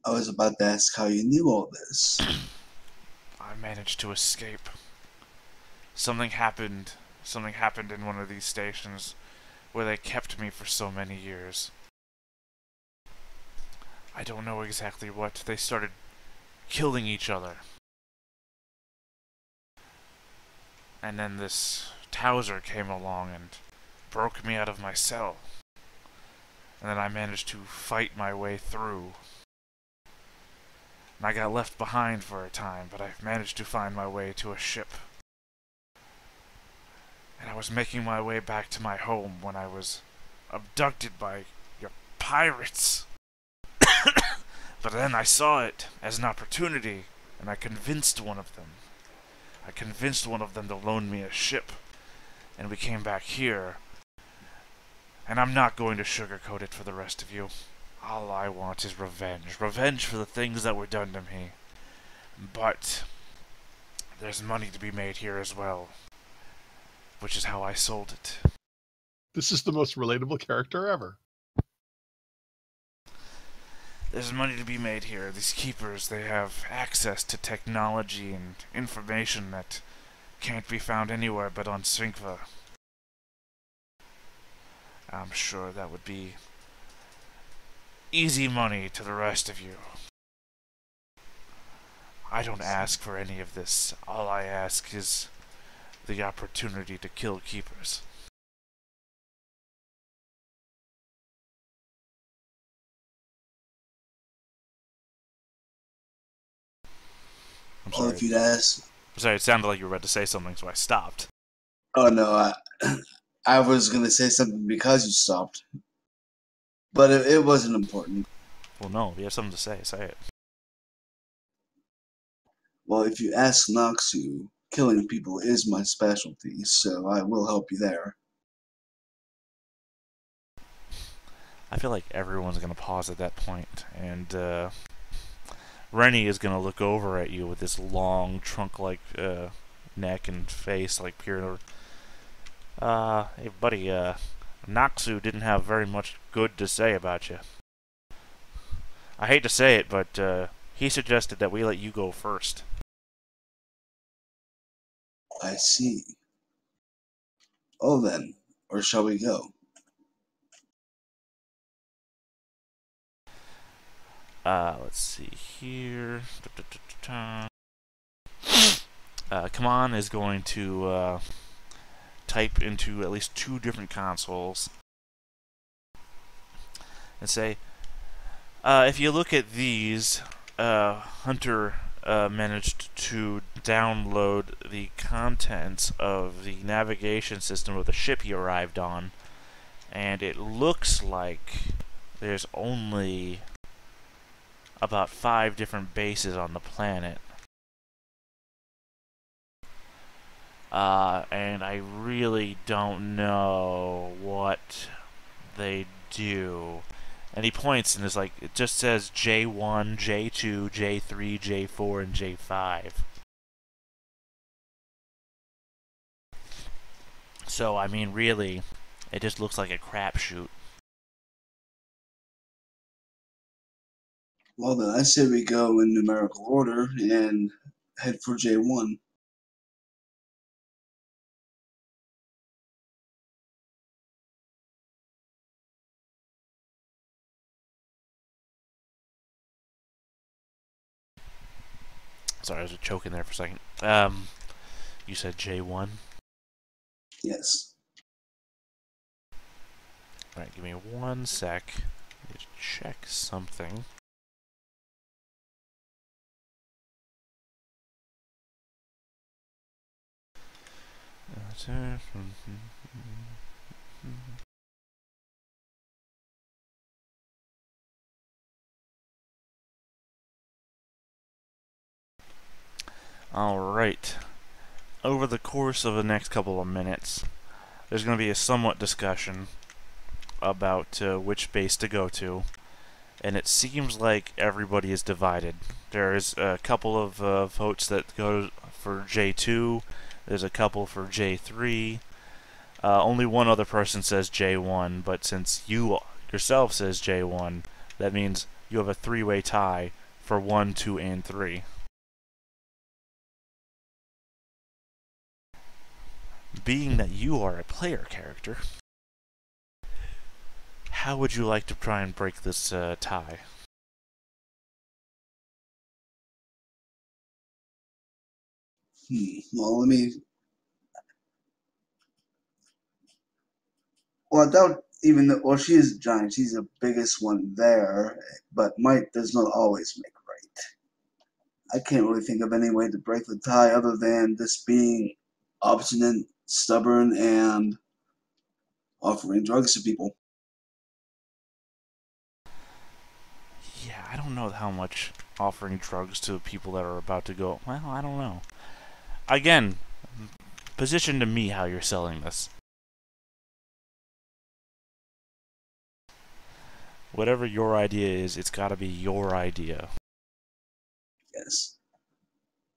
I was about to ask how you knew all this. I managed to escape. Something happened in one of these stations where they kept me for so many years. I don't know exactly what. They started killing each other. And then this Towser came along and broke me out of my cell. And then I managed to fight my way through. And I got left behind for a time, but I managed to find my way to a ship. And I was making my way back to my home when I was abducted by your pirates. But then I saw it as an opportunity, and I convinced one of them. I convinced one of them to loan me a ship, and we came back here. And I'm not going to sugarcoat it for the rest of you. All I want is revenge. Revenge for the things that were done to me. But there's money to be made here as well, which is how I sold it. This is the most relatable character ever. There's money to be made here. These keepers, they have access to technology and information that can't be found anywhere but on Syncfa. I'm sure that would be easy money to the rest of you. I don't ask for any of this. All I ask is the opportunity to kill keepers. I'm Well, sorry. if you'd ask. Sorry, it sounded like you were about to say something, so I stopped. Oh no, I was gonna say something because you stopped, but it wasn't important. Well, no, if you have something to say, say it. Well, if you ask Noxu, killing people is my specialty, so I will help you there. I feel like everyone's going to pause at that point, and Rennie is going to look over at you with this long, trunk-like neck and face, like pure. Hey, buddy, Noxu didn't have very much good to say about you. I hate to say it, but he suggested that we let you go first. I see. Oh then, or shall we go? Let's see here. Come on is going to type into at least 2 different consoles and say, if you look at these, Hunter managed to download the contents of the navigation system of the ship he arrived on, and it looks like there's only about 5 different bases on the planet. And I really don't know what they do. And he points and is like, it just says J1, J2, J3, J4, and J5. So, I mean, really, it just looks like a crapshoot. Well then, I say we go in numerical order and head for J1. Sorry, I was choking there for a second. You said J1? Yes. Alright, give me 1 sec. I need to check something. Alright. Over the course of the next couple of minutes, there's going to be a somewhat discussion about which base to go to, and it seems like everybody is divided. There's a couple of votes that go for J2, there's a couple for J3, only one other person says J1, but since you yourself says J1, that means you have a 3-way tie for 1, 2, and 3. Being that you are a player character, how would you like to try and break this tie? Well, let me. Well, I doubt even though. Well, she is a giant. She's the biggest one there, but might does not always make right. I can't really think of any way to break the tie other than just being obstinate, stubborn, and offering drugs to people. Yeah, I don't know how much offering drugs to people that are about to go. Well, I don't know. Again, position to me how you're selling this. Whatever your idea is, it's got to be your idea. Yes.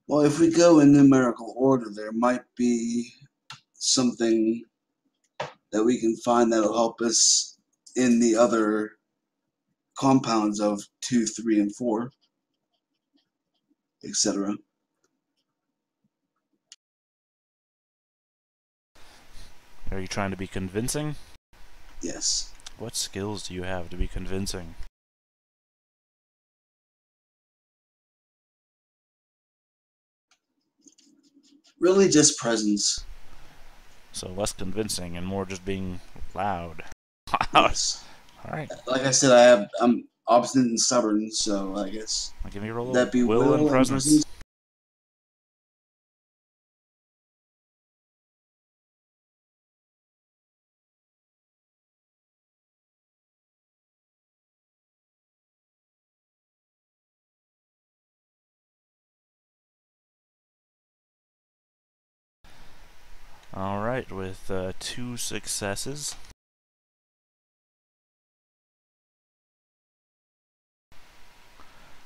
Well, if we go in numerical order, there might be something that we can find that'll help us in the other compounds of 2, 3, and 4, etc. Are you trying to be convincing? Yes. What skills do you have to be convincing? Really just presence. So less convincing and more just being loud. Yes. Alright. Like I said, I'm obstinate and stubborn, so I guess Give me a roll that'd of be will and presence. Alright, with 2 successes.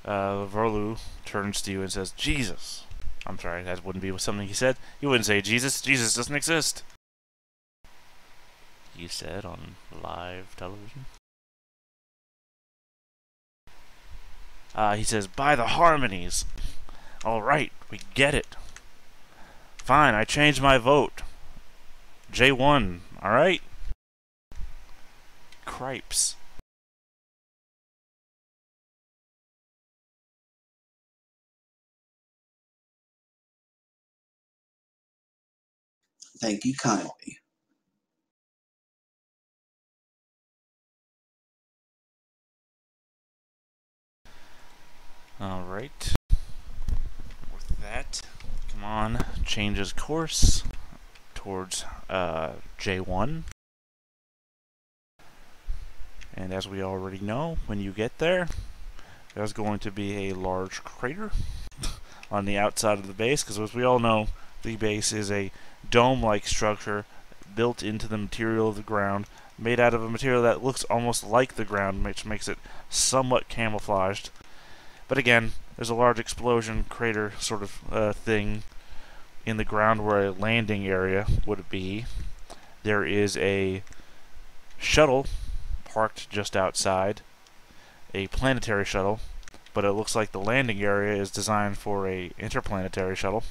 Verlu turns to you and says, Jesus! I'm sorry, that wouldn't be something he said. He wouldn't say Jesus. Jesus doesn't exist. He said on live television. He says, by the harmonies. Alright, we get it. Fine, I changed my vote. J1, alright? Cripes. Thank you kindly. Alright. With that, come on, changes course towards J1. And as we already know, when you get there, there's going to be a large crater on the outside of the base, because as we all know, the base is a dome-like structure built into the material of the ground, made out of a material that looks almost like the ground, which makes it somewhat camouflaged. But again, there's a large explosion crater sort of thing in the ground where a landing area would be. There is a shuttle parked just outside, a planetary shuttle, but it looks like the landing area is designed for a interplanetary shuttle.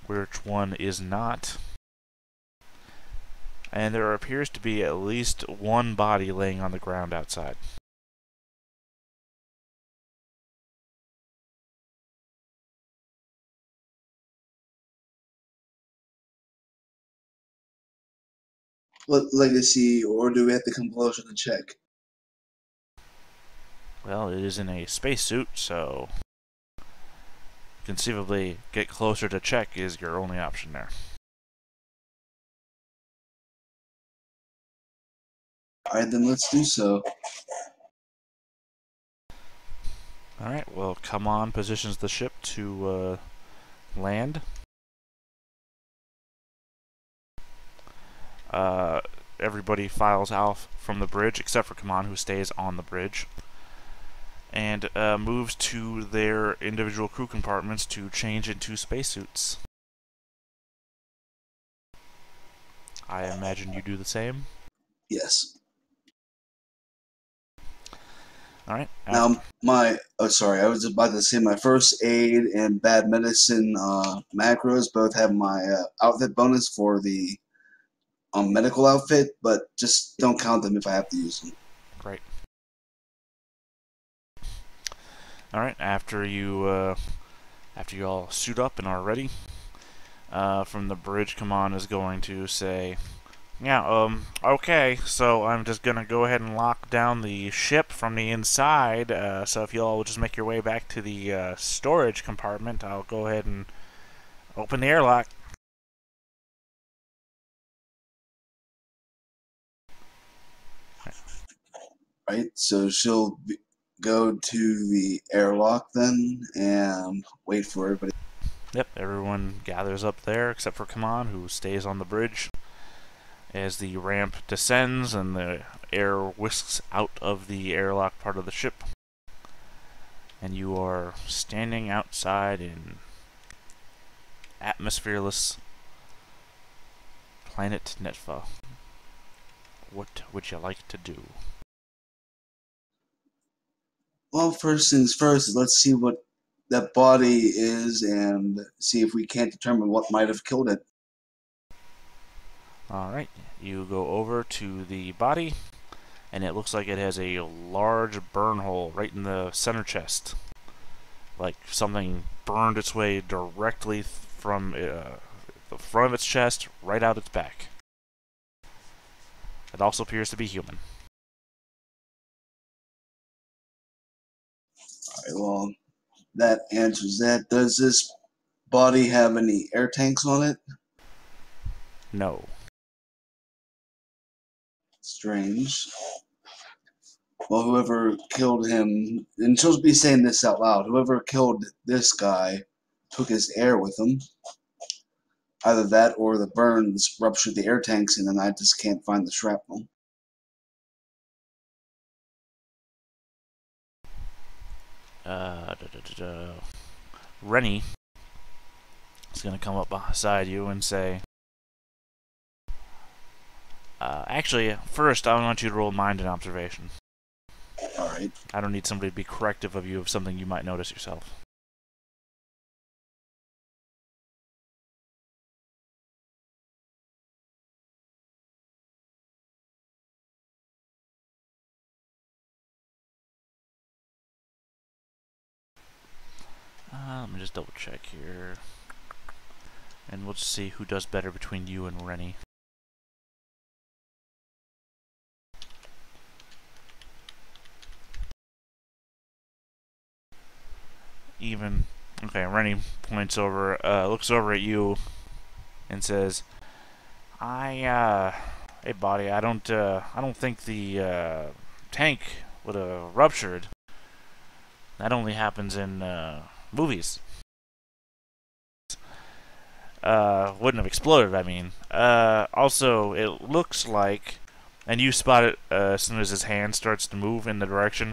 Which one is not? And there appears to be at least one body laying on the ground outside. What legacy, or do we have to come closer to check? Well, it is in a spacesuit, so conceivably get closer to check is your only option there. Alright, then let's do so. Alright, well, come on positions the ship to land. Everybody files off from the bridge, except for Kaman, who stays on the bridge, and moves to their individual crew compartments to change into spacesuits. I imagine you do the same? Yes. Alright. Now, I was about to say my first aid and bad medicine macros both have my outfit bonus for the medical outfit, but just don't count them if I have to use them. Great. Alright, after you all suit up and are ready, from the bridge, Kaman is going to say, yeah, okay, so I'm just gonna go ahead and lock down the ship from the inside, so if y'all will just make your way back to the storage compartment, I'll go ahead and open the airlock. Right, so go to the airlock then and wait for everybody. Yep, everyone gathers up there except for Kaman, who stays on the bridge as the ramp descends and the air whisks out of the airlock part of the ship. And you are standing outside in atmosphereless planet Netfa. What would you like to do? Well, first things first, let's see what that body is and see if we can't determine what might have killed it. Alright, you go over to the body, and it looks like it has a large burn hole right in the center chest. Like something burned its way directly from the front of its chest right out its back. It also appears to be human. Alright, well, that answers that. Does this body have any air tanks on it? No. Strange. Well, whoever killed him, and she'll be saying this out loud, whoever killed this guy took his air with him. Either that or the burns ruptured the air tanks, and then I just can't find the shrapnel. Rennie is going to come up beside you and say, actually, first I want you to roll mind and observation. Alright. I don't need somebody to be corrective of you of something you might notice yourself. Let me just double check here. And we'll just see who does better between you and Rennie. Even. Okay, Rennie points over, looks over at you and says, hey buddy, I don't think the, tank would have ruptured. That only happens in, movies. Wouldn't have exploded, I mean. Also, it looks like, and you spot it, as soon as his hand starts to move in the direction,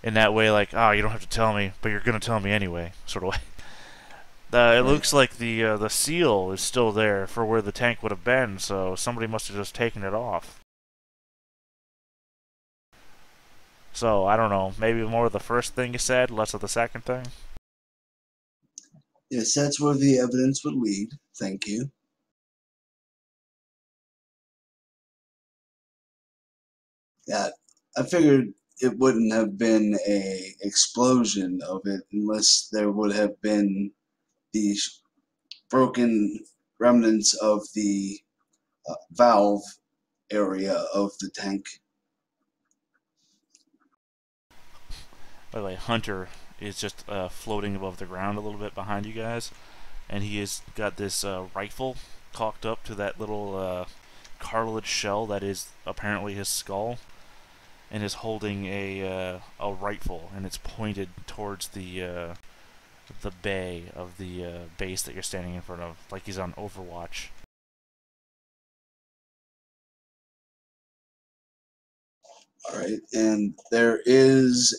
in that way, like, oh, you don't have to tell me, but you're gonna tell me anyway, sort of way. It looks like the seal is still there for where the tank would have been, so somebody must have just taken it off. So, I don't know, maybe more of the first thing you said, less of the second thing? Yes, that's where the evidence would lead. Thank you. Yeah, I figured it wouldn't have been a explosion of it unless there would have been these broken remnants of the valve area of the tank. By the way, Hunter is just floating above the ground a little bit behind you guys, and he has got this rifle cocked up to that little cartilage shell that is apparently his skull, and is holding a rifle, and it's pointed towards the bay of the base that you're standing in front of, like he's on Overwatch. All right, and there is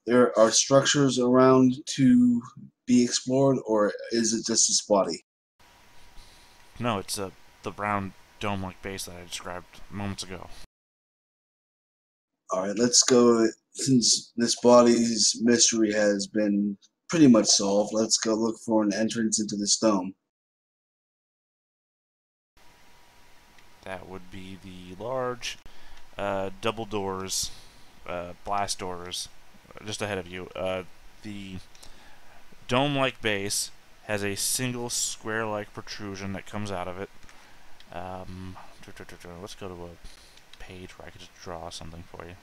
there are structures around to be explored, or is it just this body? No, it's the round dome-like base that I described moments ago. All right, let's go. Since this body's mystery has been pretty much solved, let's go look for an entrance into this dome. That would be the large double doors, blast doors, just ahead of you. The dome-like base has a single square-like protrusion that comes out of it. Let's go to a page where I could just draw something for you.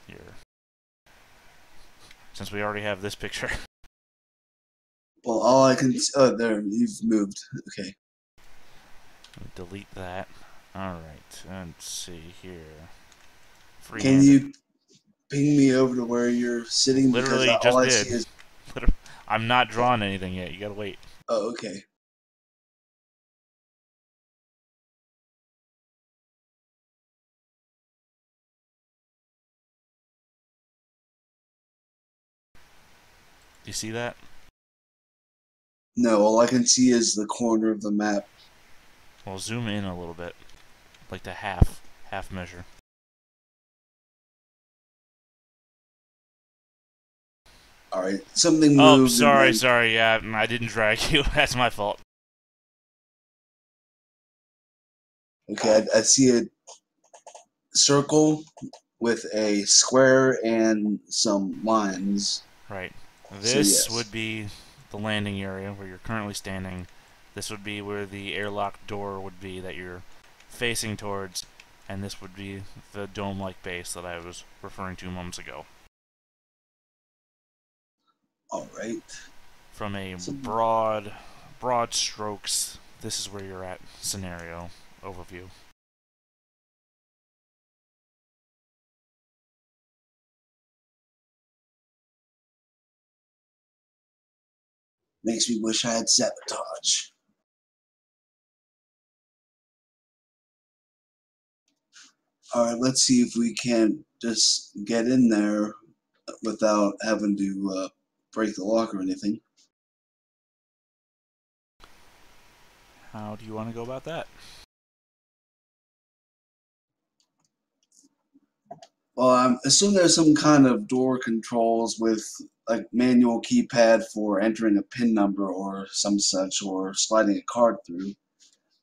Here. Since we already have this picture. Well, all I can oh, there you've moved. Okay. Delete that. Alright, let's see here. Can you ping me over to where you're sitting? Literally because just all I did. see is. I'm not drawing anything yet. You gotta wait. Oh, okay. Do you see that? No, all I can see is the corner of the map. Well, zoom in a little bit. Like the half measure. All right, something Oh, moved. sorry, yeah, I didn't drag you. That's my fault. Okay, I see a circle with a square and some lines. Right. So, This yes. would be the landing area where you're currently standing. This would be where the airlock door would be that you're facing towards, and this would be the dome-like base that I was referring to moments ago. All right. From a broad strokes, this is where you're at scenario overview. Makes me wish I had sabotage. Alright, let's see if we can just get in there without having to break the lock or anything. How do you want to go about that? Well, I assume there's some kind of door controls with like manual keypad for entering a PIN number or some such, or sliding a card through.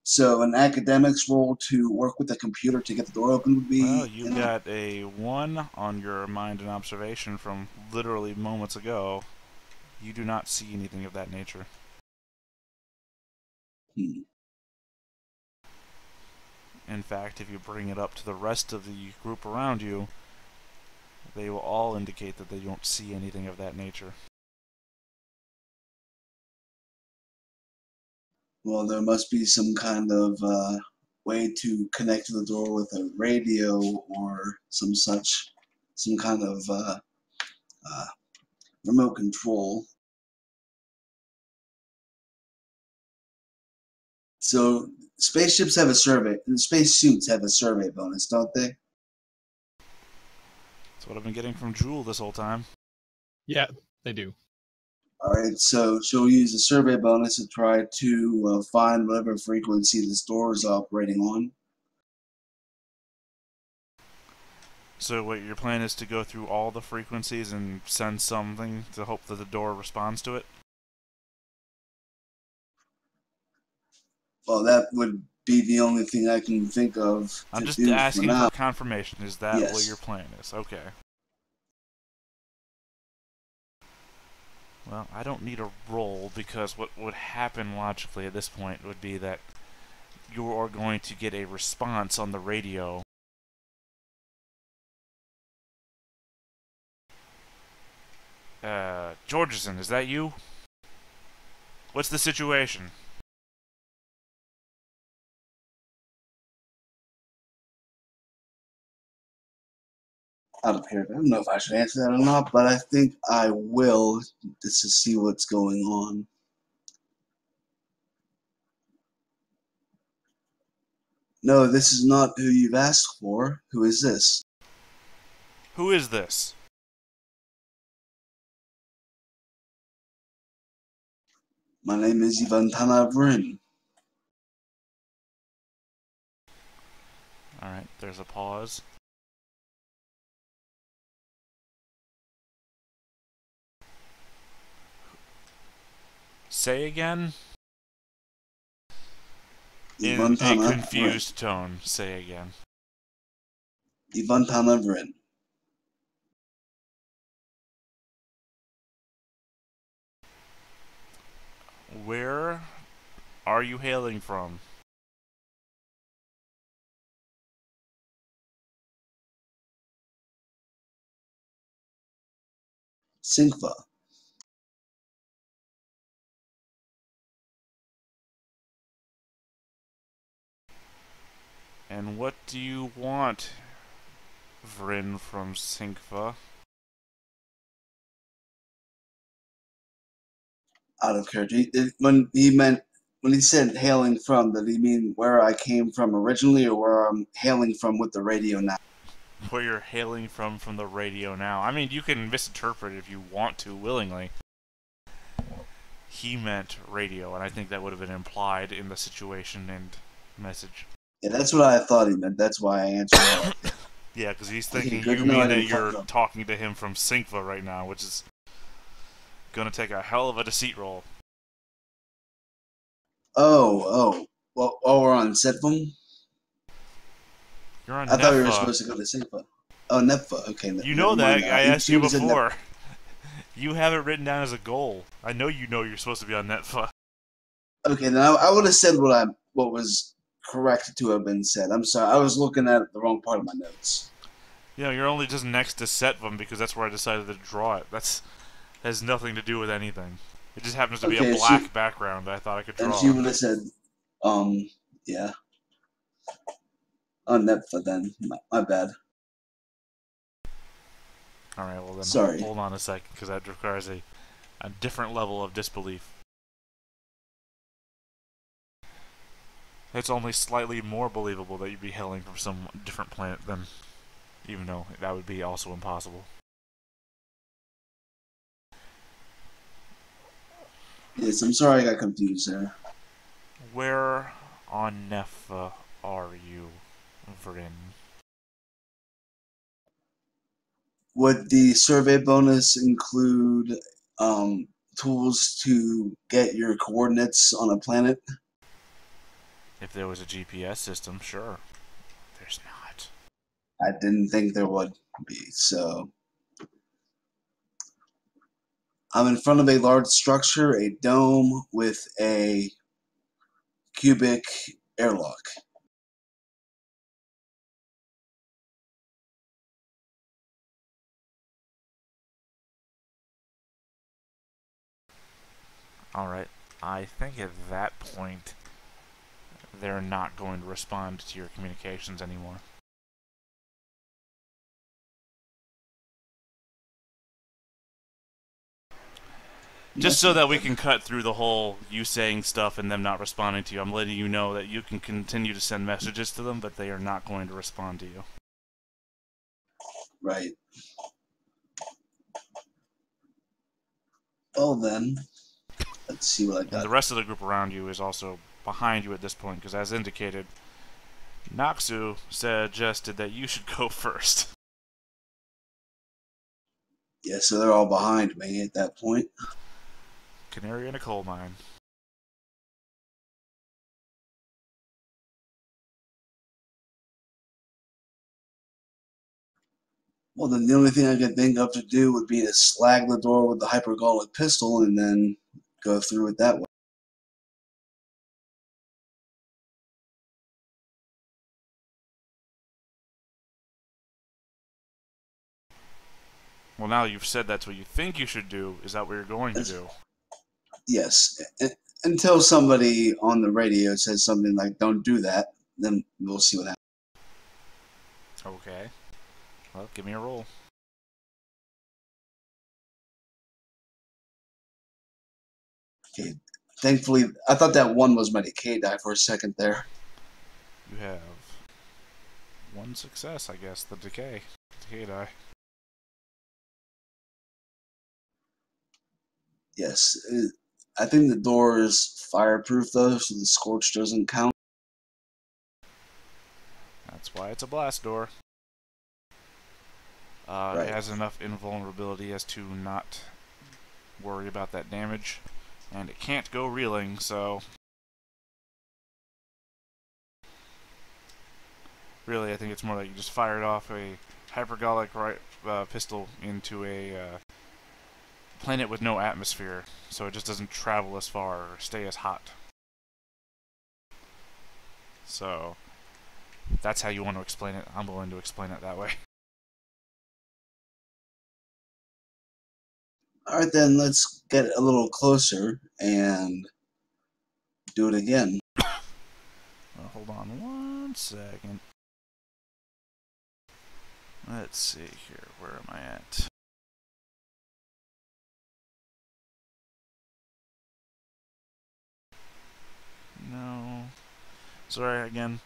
So an academic's role to work with the computer to get the door open would be... Well, you got a 1 on your mind and observation from literally moments ago. You do not see anything of that nature. In fact, if you bring it up to the rest of the group around you, they will all indicate that they don't see anything of that nature. Well, there must be some kind of way to connect to the door with a radio or some such, some kind of remote control. So spaceships have a survey, spacesuits have a survey bonus, don't they? That's what I've been getting from Jewel this whole time. Yeah, they do. Alright, so she'll use a survey bonus to try to find whatever frequency this door is operating on. So what your plan is to go through all the frequencies and send something to hope that the door responds to it? Well, that would be the only thing I can think of I'm to just do asking for now. for confirmation. Is that Yes. what your plan is? Okay. Well, I don't need a roll because what would happen logically at this point would be that you are going to get a response on the radio. Georgeson, is that you? What's the situation? Out of here. I don't know if I should answer that or not, but I think I will, just to see what's going on. No, this is not who you've asked for. Who is this? Who is this? My name is Ivan Tanavrin. Alright, there's a pause. Say again? In Ivan a Tanavrin. confused tone, say again. Ivan Tanavrin. Where are you hailing from? Sinkva. And what do you want, Vrin from Sinkva? Out of character. When he said hailing from, did he mean where I came from originally, or where I'm hailing from with the radio now? Where you're hailing from the radio now. I mean, you can misinterpret it if you want to, willingly. He meant radio, and I think that would have been implied in the situation and message. Yeah, that's what I thought he meant. That's why I answered that. Yeah, because he's Okay, thinking good you to know I mean that didn't fuck you're it up. talking to him from Sinkva right now, which is gonna take a hell of a deceit roll. Oh. Well, we're on Setfum? You're on I thought we were Nepha. supposed to go to Sinkva. Oh, Nepha. Okay. You know that. I asked you was in before. You have it written down as a goal. I know you know you're supposed to be on Netfa. Okay, then I would have said what was correct to have been said. I'm sorry. I was looking at the wrong part of my notes. You know, you're only just next to Setvam because that's where I decided to draw it. Has nothing to do with anything. It just happens to be Okay, a black background I thought I could And draw. she would have said, yeah. On Nepha then. My bad. Alright, well then Sorry. hold on a second because that requires a different level of disbelief. It's only slightly more believable that you'd be hailing from some different planet than, even though that would be also impossible. Yes, I'm sorry I got confused there. Where on Nepha are you, Vryn? Would the survey bonus include tools to get your coordinates on a planet? If there was a GPS system, sure. There's not. I didn't think there would be, so I'm in front of a large structure, a dome with a cubic airlock. Alright, I think at that point, they're not going to respond to your communications anymore. Just so that we can cut through the whole you saying stuff and them not responding to you, I'm letting you know that you can continue to send messages to them, but they are not going to respond to you. Right. Well then, let's see what I And got. the rest of the group around you is also behind you at this point, because as indicated, Noxu suggested that you should go first. Yeah, so they're all behind me at that point. Canary in a coal mine. Well, then the only thing I could think of to do would be to slag the door with the hypergolic pistol and then go through it that way. Well, now you've said that's what you think you should do. Is that what you're going to do? Yes, until somebody on the radio says something like, don't do that, then we'll see what happens. Okay. Well, give me a roll. Okay. Thankfully, I thought that one was my decay die for a second there. You have one success, I guess. The decay. Decay die. Yes, I think the door is fireproof though, so the scorch doesn't count. That's why it's a blast door. Right. It has enough invulnerability as to not worry about that damage. And it can't go reeling, so... Really, I think it's more like you just fired off a hypergolic pistol into a planet with no atmosphere, so it just doesn't travel as far or stay as hot. So, that's how you want to explain it. I'm willing to explain it that way. Alright then, let's get a little closer and do it again. Well, hold on one second. Let's see here. Where am I at? No. Sorry, again.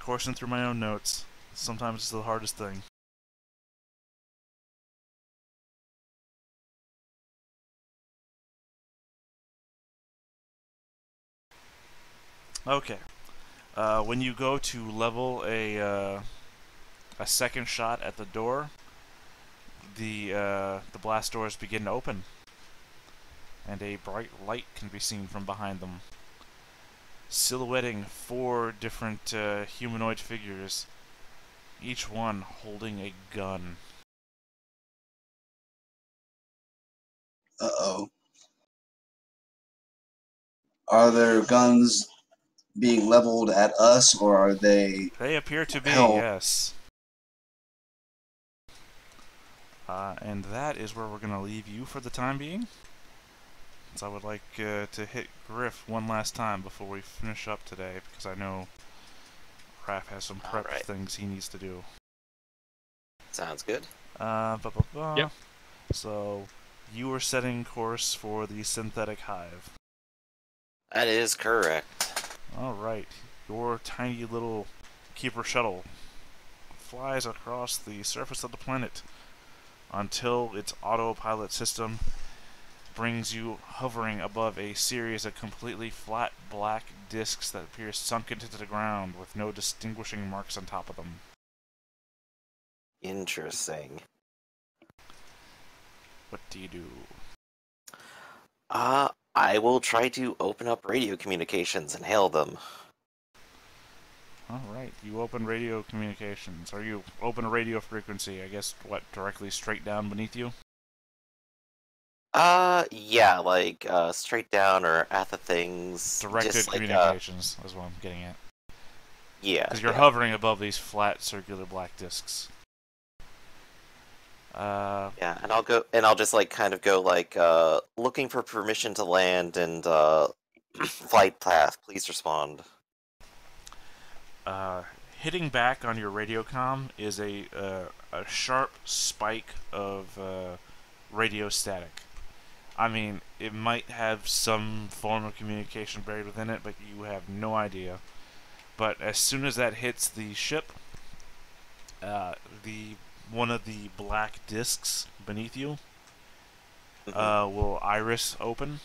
Coursing through my own notes. Sometimes it's the hardest thing. Okay. When you go to level a second shot at the door, the blast doors begin to open, and a bright light can be seen from behind them, silhouetting 4 different humanoid figures, each one holding a gun. Uh-oh. Are there guns being leveled at us, or are they They appear to be, held? yes. And that is where we're going to leave you for the time being. So I would like to hit Griff one last time before we finish up today, because I know Raph has some prep things he needs to do. Sounds good. Yep. So, you were setting course for the synthetic hive. That is correct. Alright. your tiny little keeper shuttle flies across the surface of the planet until its autopilot system brings you hovering above a series of completely flat black discs that appear sunk into the ground with no distinguishing marks on top of them. Interesting. What do you do? I will try to open up radio communications and hail them. Alright, you open radio communications. Or you open a radio frequency, I guess, what, directly straight down beneath you? Yeah, like, straight down or at the things. Directed Just like, communications is what I'm getting at. yeah. Because you're Yeah. hovering above these flat circular black discs. Yeah, and I'll just, like, kind of go, like, looking for permission to land and, flight path, please respond. Hitting back on your radio comm is a sharp spike of radio static. I mean, it might have some form of communication buried within it, but you have no idea. But as soon as that hits the ship, the one of the black discs beneath you will iris open.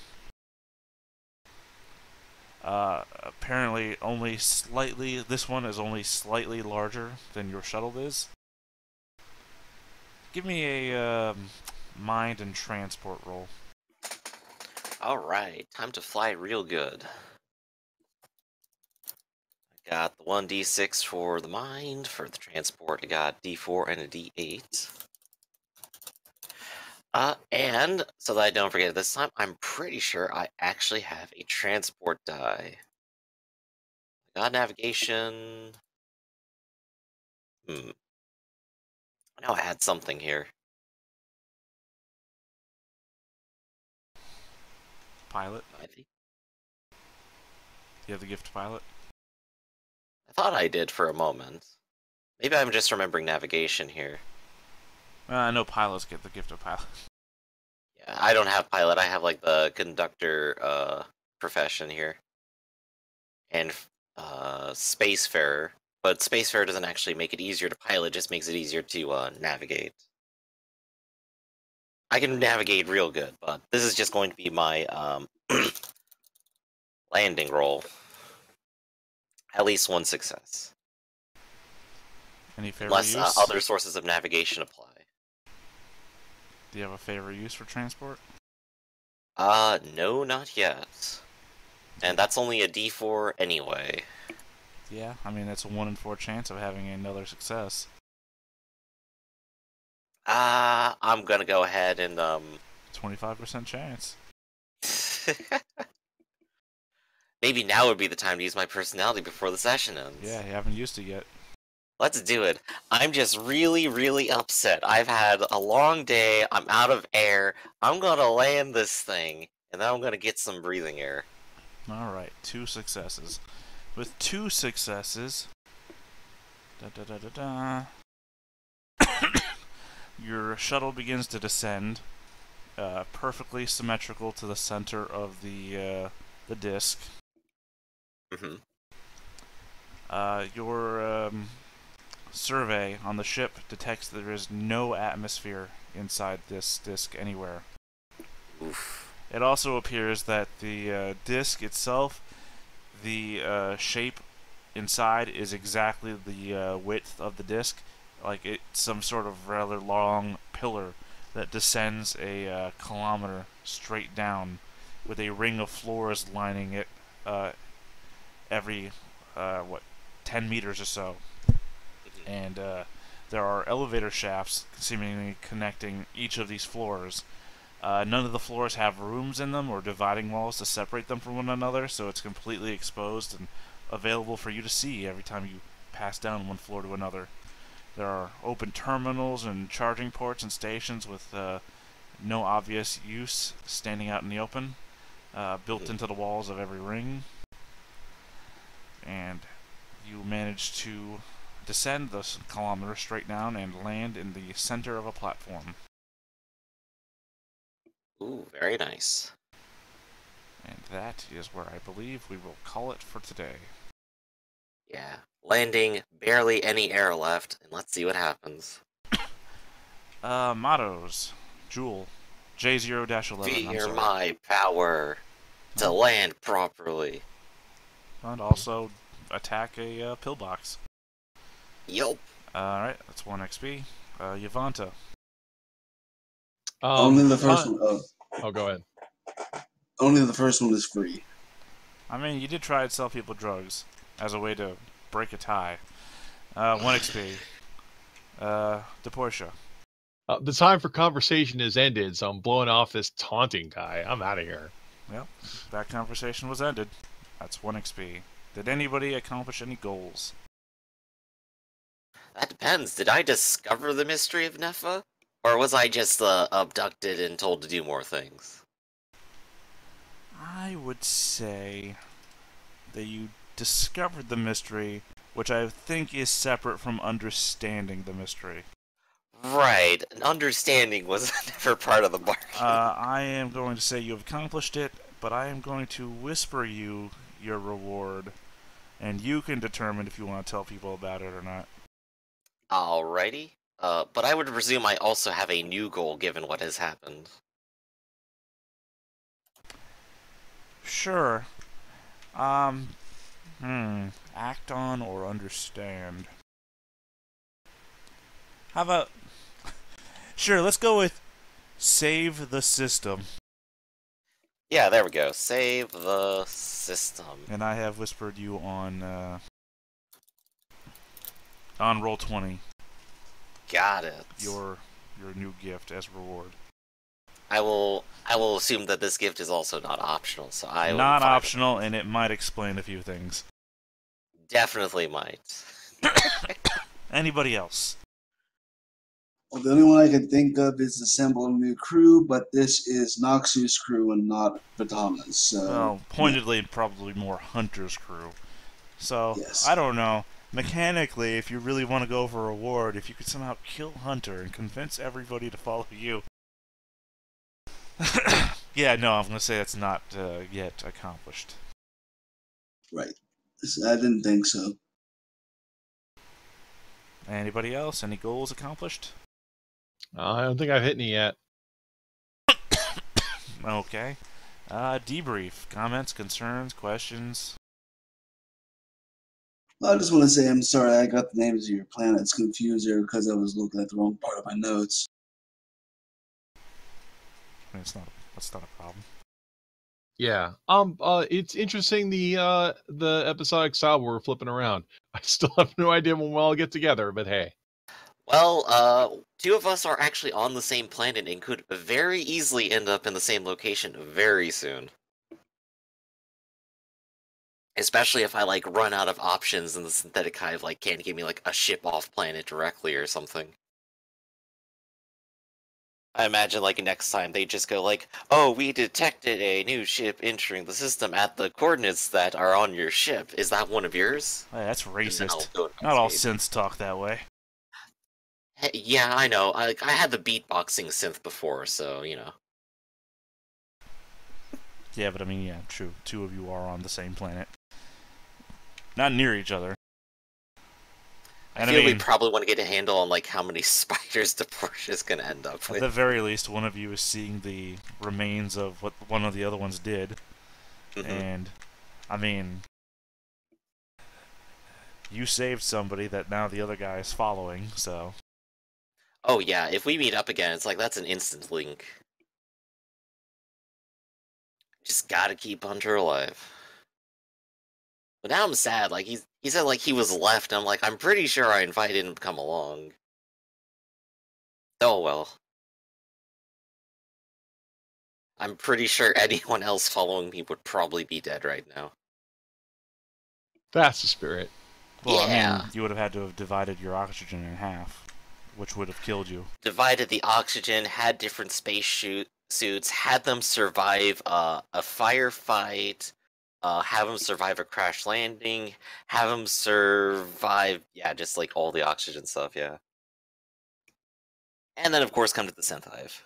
Apparently, only slightly. This one is only slightly larger than your shuttle is. Give me a mind and transport roll. Alright, time to fly real good. I got the 1d6 for the mind, for the transport I got d4 and a d8. And, so that I don't forget this time, I'm pretty sure I actually have a transport die. I got navigation. I know I had something here. Pilot. I think You have the gift pilot. I thought I did for a moment. Maybe I'm just remembering navigation here. I know pilots get the gift of pilot. Yeah, I don't have pilot. I have like the conductor profession here. And spacefarer. But spacefarer doesn't actually make it easier to pilot, just makes it easier to navigate. I can navigate real good, but this is just going to be my landing roll. At least one success. Any favorite Unless use? other sources of navigation apply. Do you have a favorite use for transport? No, not yet. And that's only a D4 anyway. Yeah, I mean that's a 1 in 4 chance of having another success. I'm gonna go ahead and 25% chance. maybe now would be the time to use my personality before the session ends. Yeah, you haven't used it yet. Let's do it. I'm just really, really upset. I've had a long day. I'm out of air. I'm gonna land this thing, and then I'm gonna get some breathing air. Alright, 2 successes. With 2 successes... your shuttle begins to descend, perfectly symmetrical to the center of the disc. Your survey on the ship detects that there is no atmosphere inside this disc anywhere. Oof. It also appears that the disc itself, the shape inside is exactly the width of the disc, like it's some sort of rather long pillar that descends a kilometer straight down, with a ring of floors lining it every 10 meters or so. And there are elevator shafts seemingly connecting each of these floors. None of the floors have rooms in them or dividing walls to separate them from one another, so it's completely exposed and available for you to see every time you pass down one floor to another. There are open terminals and charging ports and stations with no obvious use standing out in the open, built into the walls of every ring. And you manage to descend the kilometer straight down and land in the center of a platform. Ooh, very nice. And that is where I believe we will call it for today. Yeah. Landing, barely any air left, and let's see what happens. Mottos. Jewel. J0-11. I'm Fear sorry. my power to Oh. land properly. And also attack a pillbox. Yup. Alright, that's 1 XP. Yavanta. Only the first fine. one. Oh, go ahead. Only the first one is free. I mean, you did try to sell people drugs as a way to break a tie. 1 XP. DePortia. The time for conversation has ended, so I'm blowing off this taunting guy. I'm out of here. Well, that conversation was ended. That's 1 XP. Did anybody accomplish any goals? That depends. Did I discover the mystery of Nepha? Or was I just abducted and told to do more things? I would say that you discovered the mystery, which I think is separate from understanding the mystery. Right. An understanding was never part of the bargain. I am going to say you have accomplished it, but I am going to whisper you your reward, and you can determine if you want to tell people about it or not. Alrighty. But I would presume I also have a new goal given what has happened. Sure. Act on or understand. How about... Sure, let's go with save the system. Yeah, there we go. Save the system. And I have whispered you on Roll20 Got it. your new gift as reward. I will assume that this gift is also not optional, so I will Not find optional, and it might explain a few things. definitely might. Anybody else? Well, the only one I can think of is assemble a new crew, but this is Noxu's crew and not Vitama's. So, Well, pointedly, probably more Hunter's crew. So, Yes. I don't know. Mechanically, if you really want to go for a reward, if you could somehow kill Hunter and convince everybody to follow you. Yeah, no, I'm going to say that's not yet accomplished. right. I didn't think so. Anybody else? Any goals accomplished? I don't think I've hit any yet. Okay. Debrief. Comments, concerns, questions? I just want to say I'm sorry I got the names of your planets confused there because I was looking at the wrong part of my notes. I mean, that's not a problem. Yeah. It's interesting the episodic style we're flipping around. I still have no idea when we'll all get together, but hey. Well, two of us are actually on the same planet and could very easily end up in the same location very soon. Especially if I, run out of options and the synthetic hive, can't give me, a ship off planet directly or something. I imagine, next time they just go oh, we detected a new ship entering the system at the coordinates that are on your ship. Is that one of yours? Hey, that's And then racist. I'll go Not all investigate. synths talk that way. Hey, yeah, I know. I had the beatboxing synth before, so, Yeah, but I mean, yeah, true. Two of you are on the same planet. Not near each other. I And feel I we mean, probably want to get a handle on, how many spiders the Porsche is going to end up at with. the very least, one of you is seeing the remains of what one of the other ones did. Mhm. And, I mean, you saved somebody that now the other guy is following, so... Oh, yeah, if we meet up again, it's that's an instant link. Just gotta keep Hunter alive. But now I'm sad, he said, he was left, and I'm pretty sure I invited him to come along. Oh, well. I'm pretty sure anyone else following me would probably be dead right now. That's the spirit. Well, Yeah. I mean, you would have had to have divided your oxygen in half, which would have killed you. Divided the oxygen, had different suits, had them survive a firefight, have them survive a crash landing, have them survive, yeah, just all the oxygen stuff, yeah. And then, of course, come to the synth hive.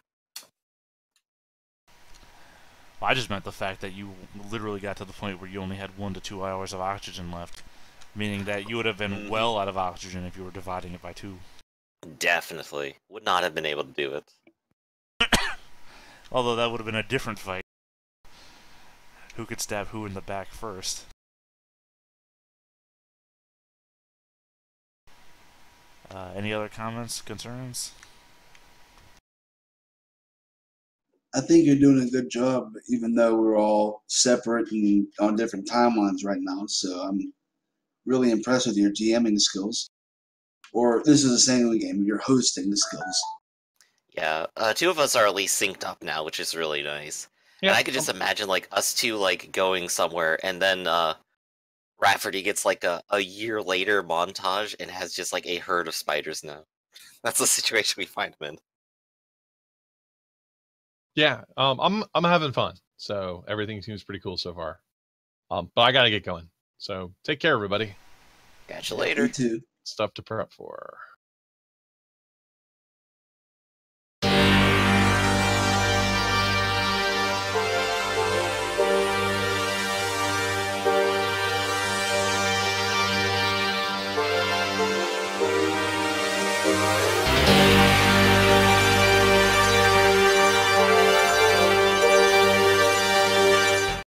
I just meant the fact that you literally got to the point where you only had 1 to 2 hours of oxygen left. meaning that you would have been Mhm. well out of oxygen if you were dividing it by 2. Definitely. Would not have been able to do it. Although that would have been a different fight. Who could stab who in the back first? Any other comments, concerns? I think you're doing a good job, even though we're all separate and on different timelines right now. So I'm really impressed with your GMing skills. Or this is the same game, you're hosting the skills. Yeah, 2 of us are at least synced up now, which is really nice. And Yeah, I could just imagine like us 2 like going somewhere, and then Rafferty gets like a year later montage and has just like a herd of spiders now. That's the situation we find him in. yeah. I'm having fun, so everything seems pretty cool so far. But I gotta get going. So take care, everybody. Catch you Yeah, later. me too. Stuff to prep for.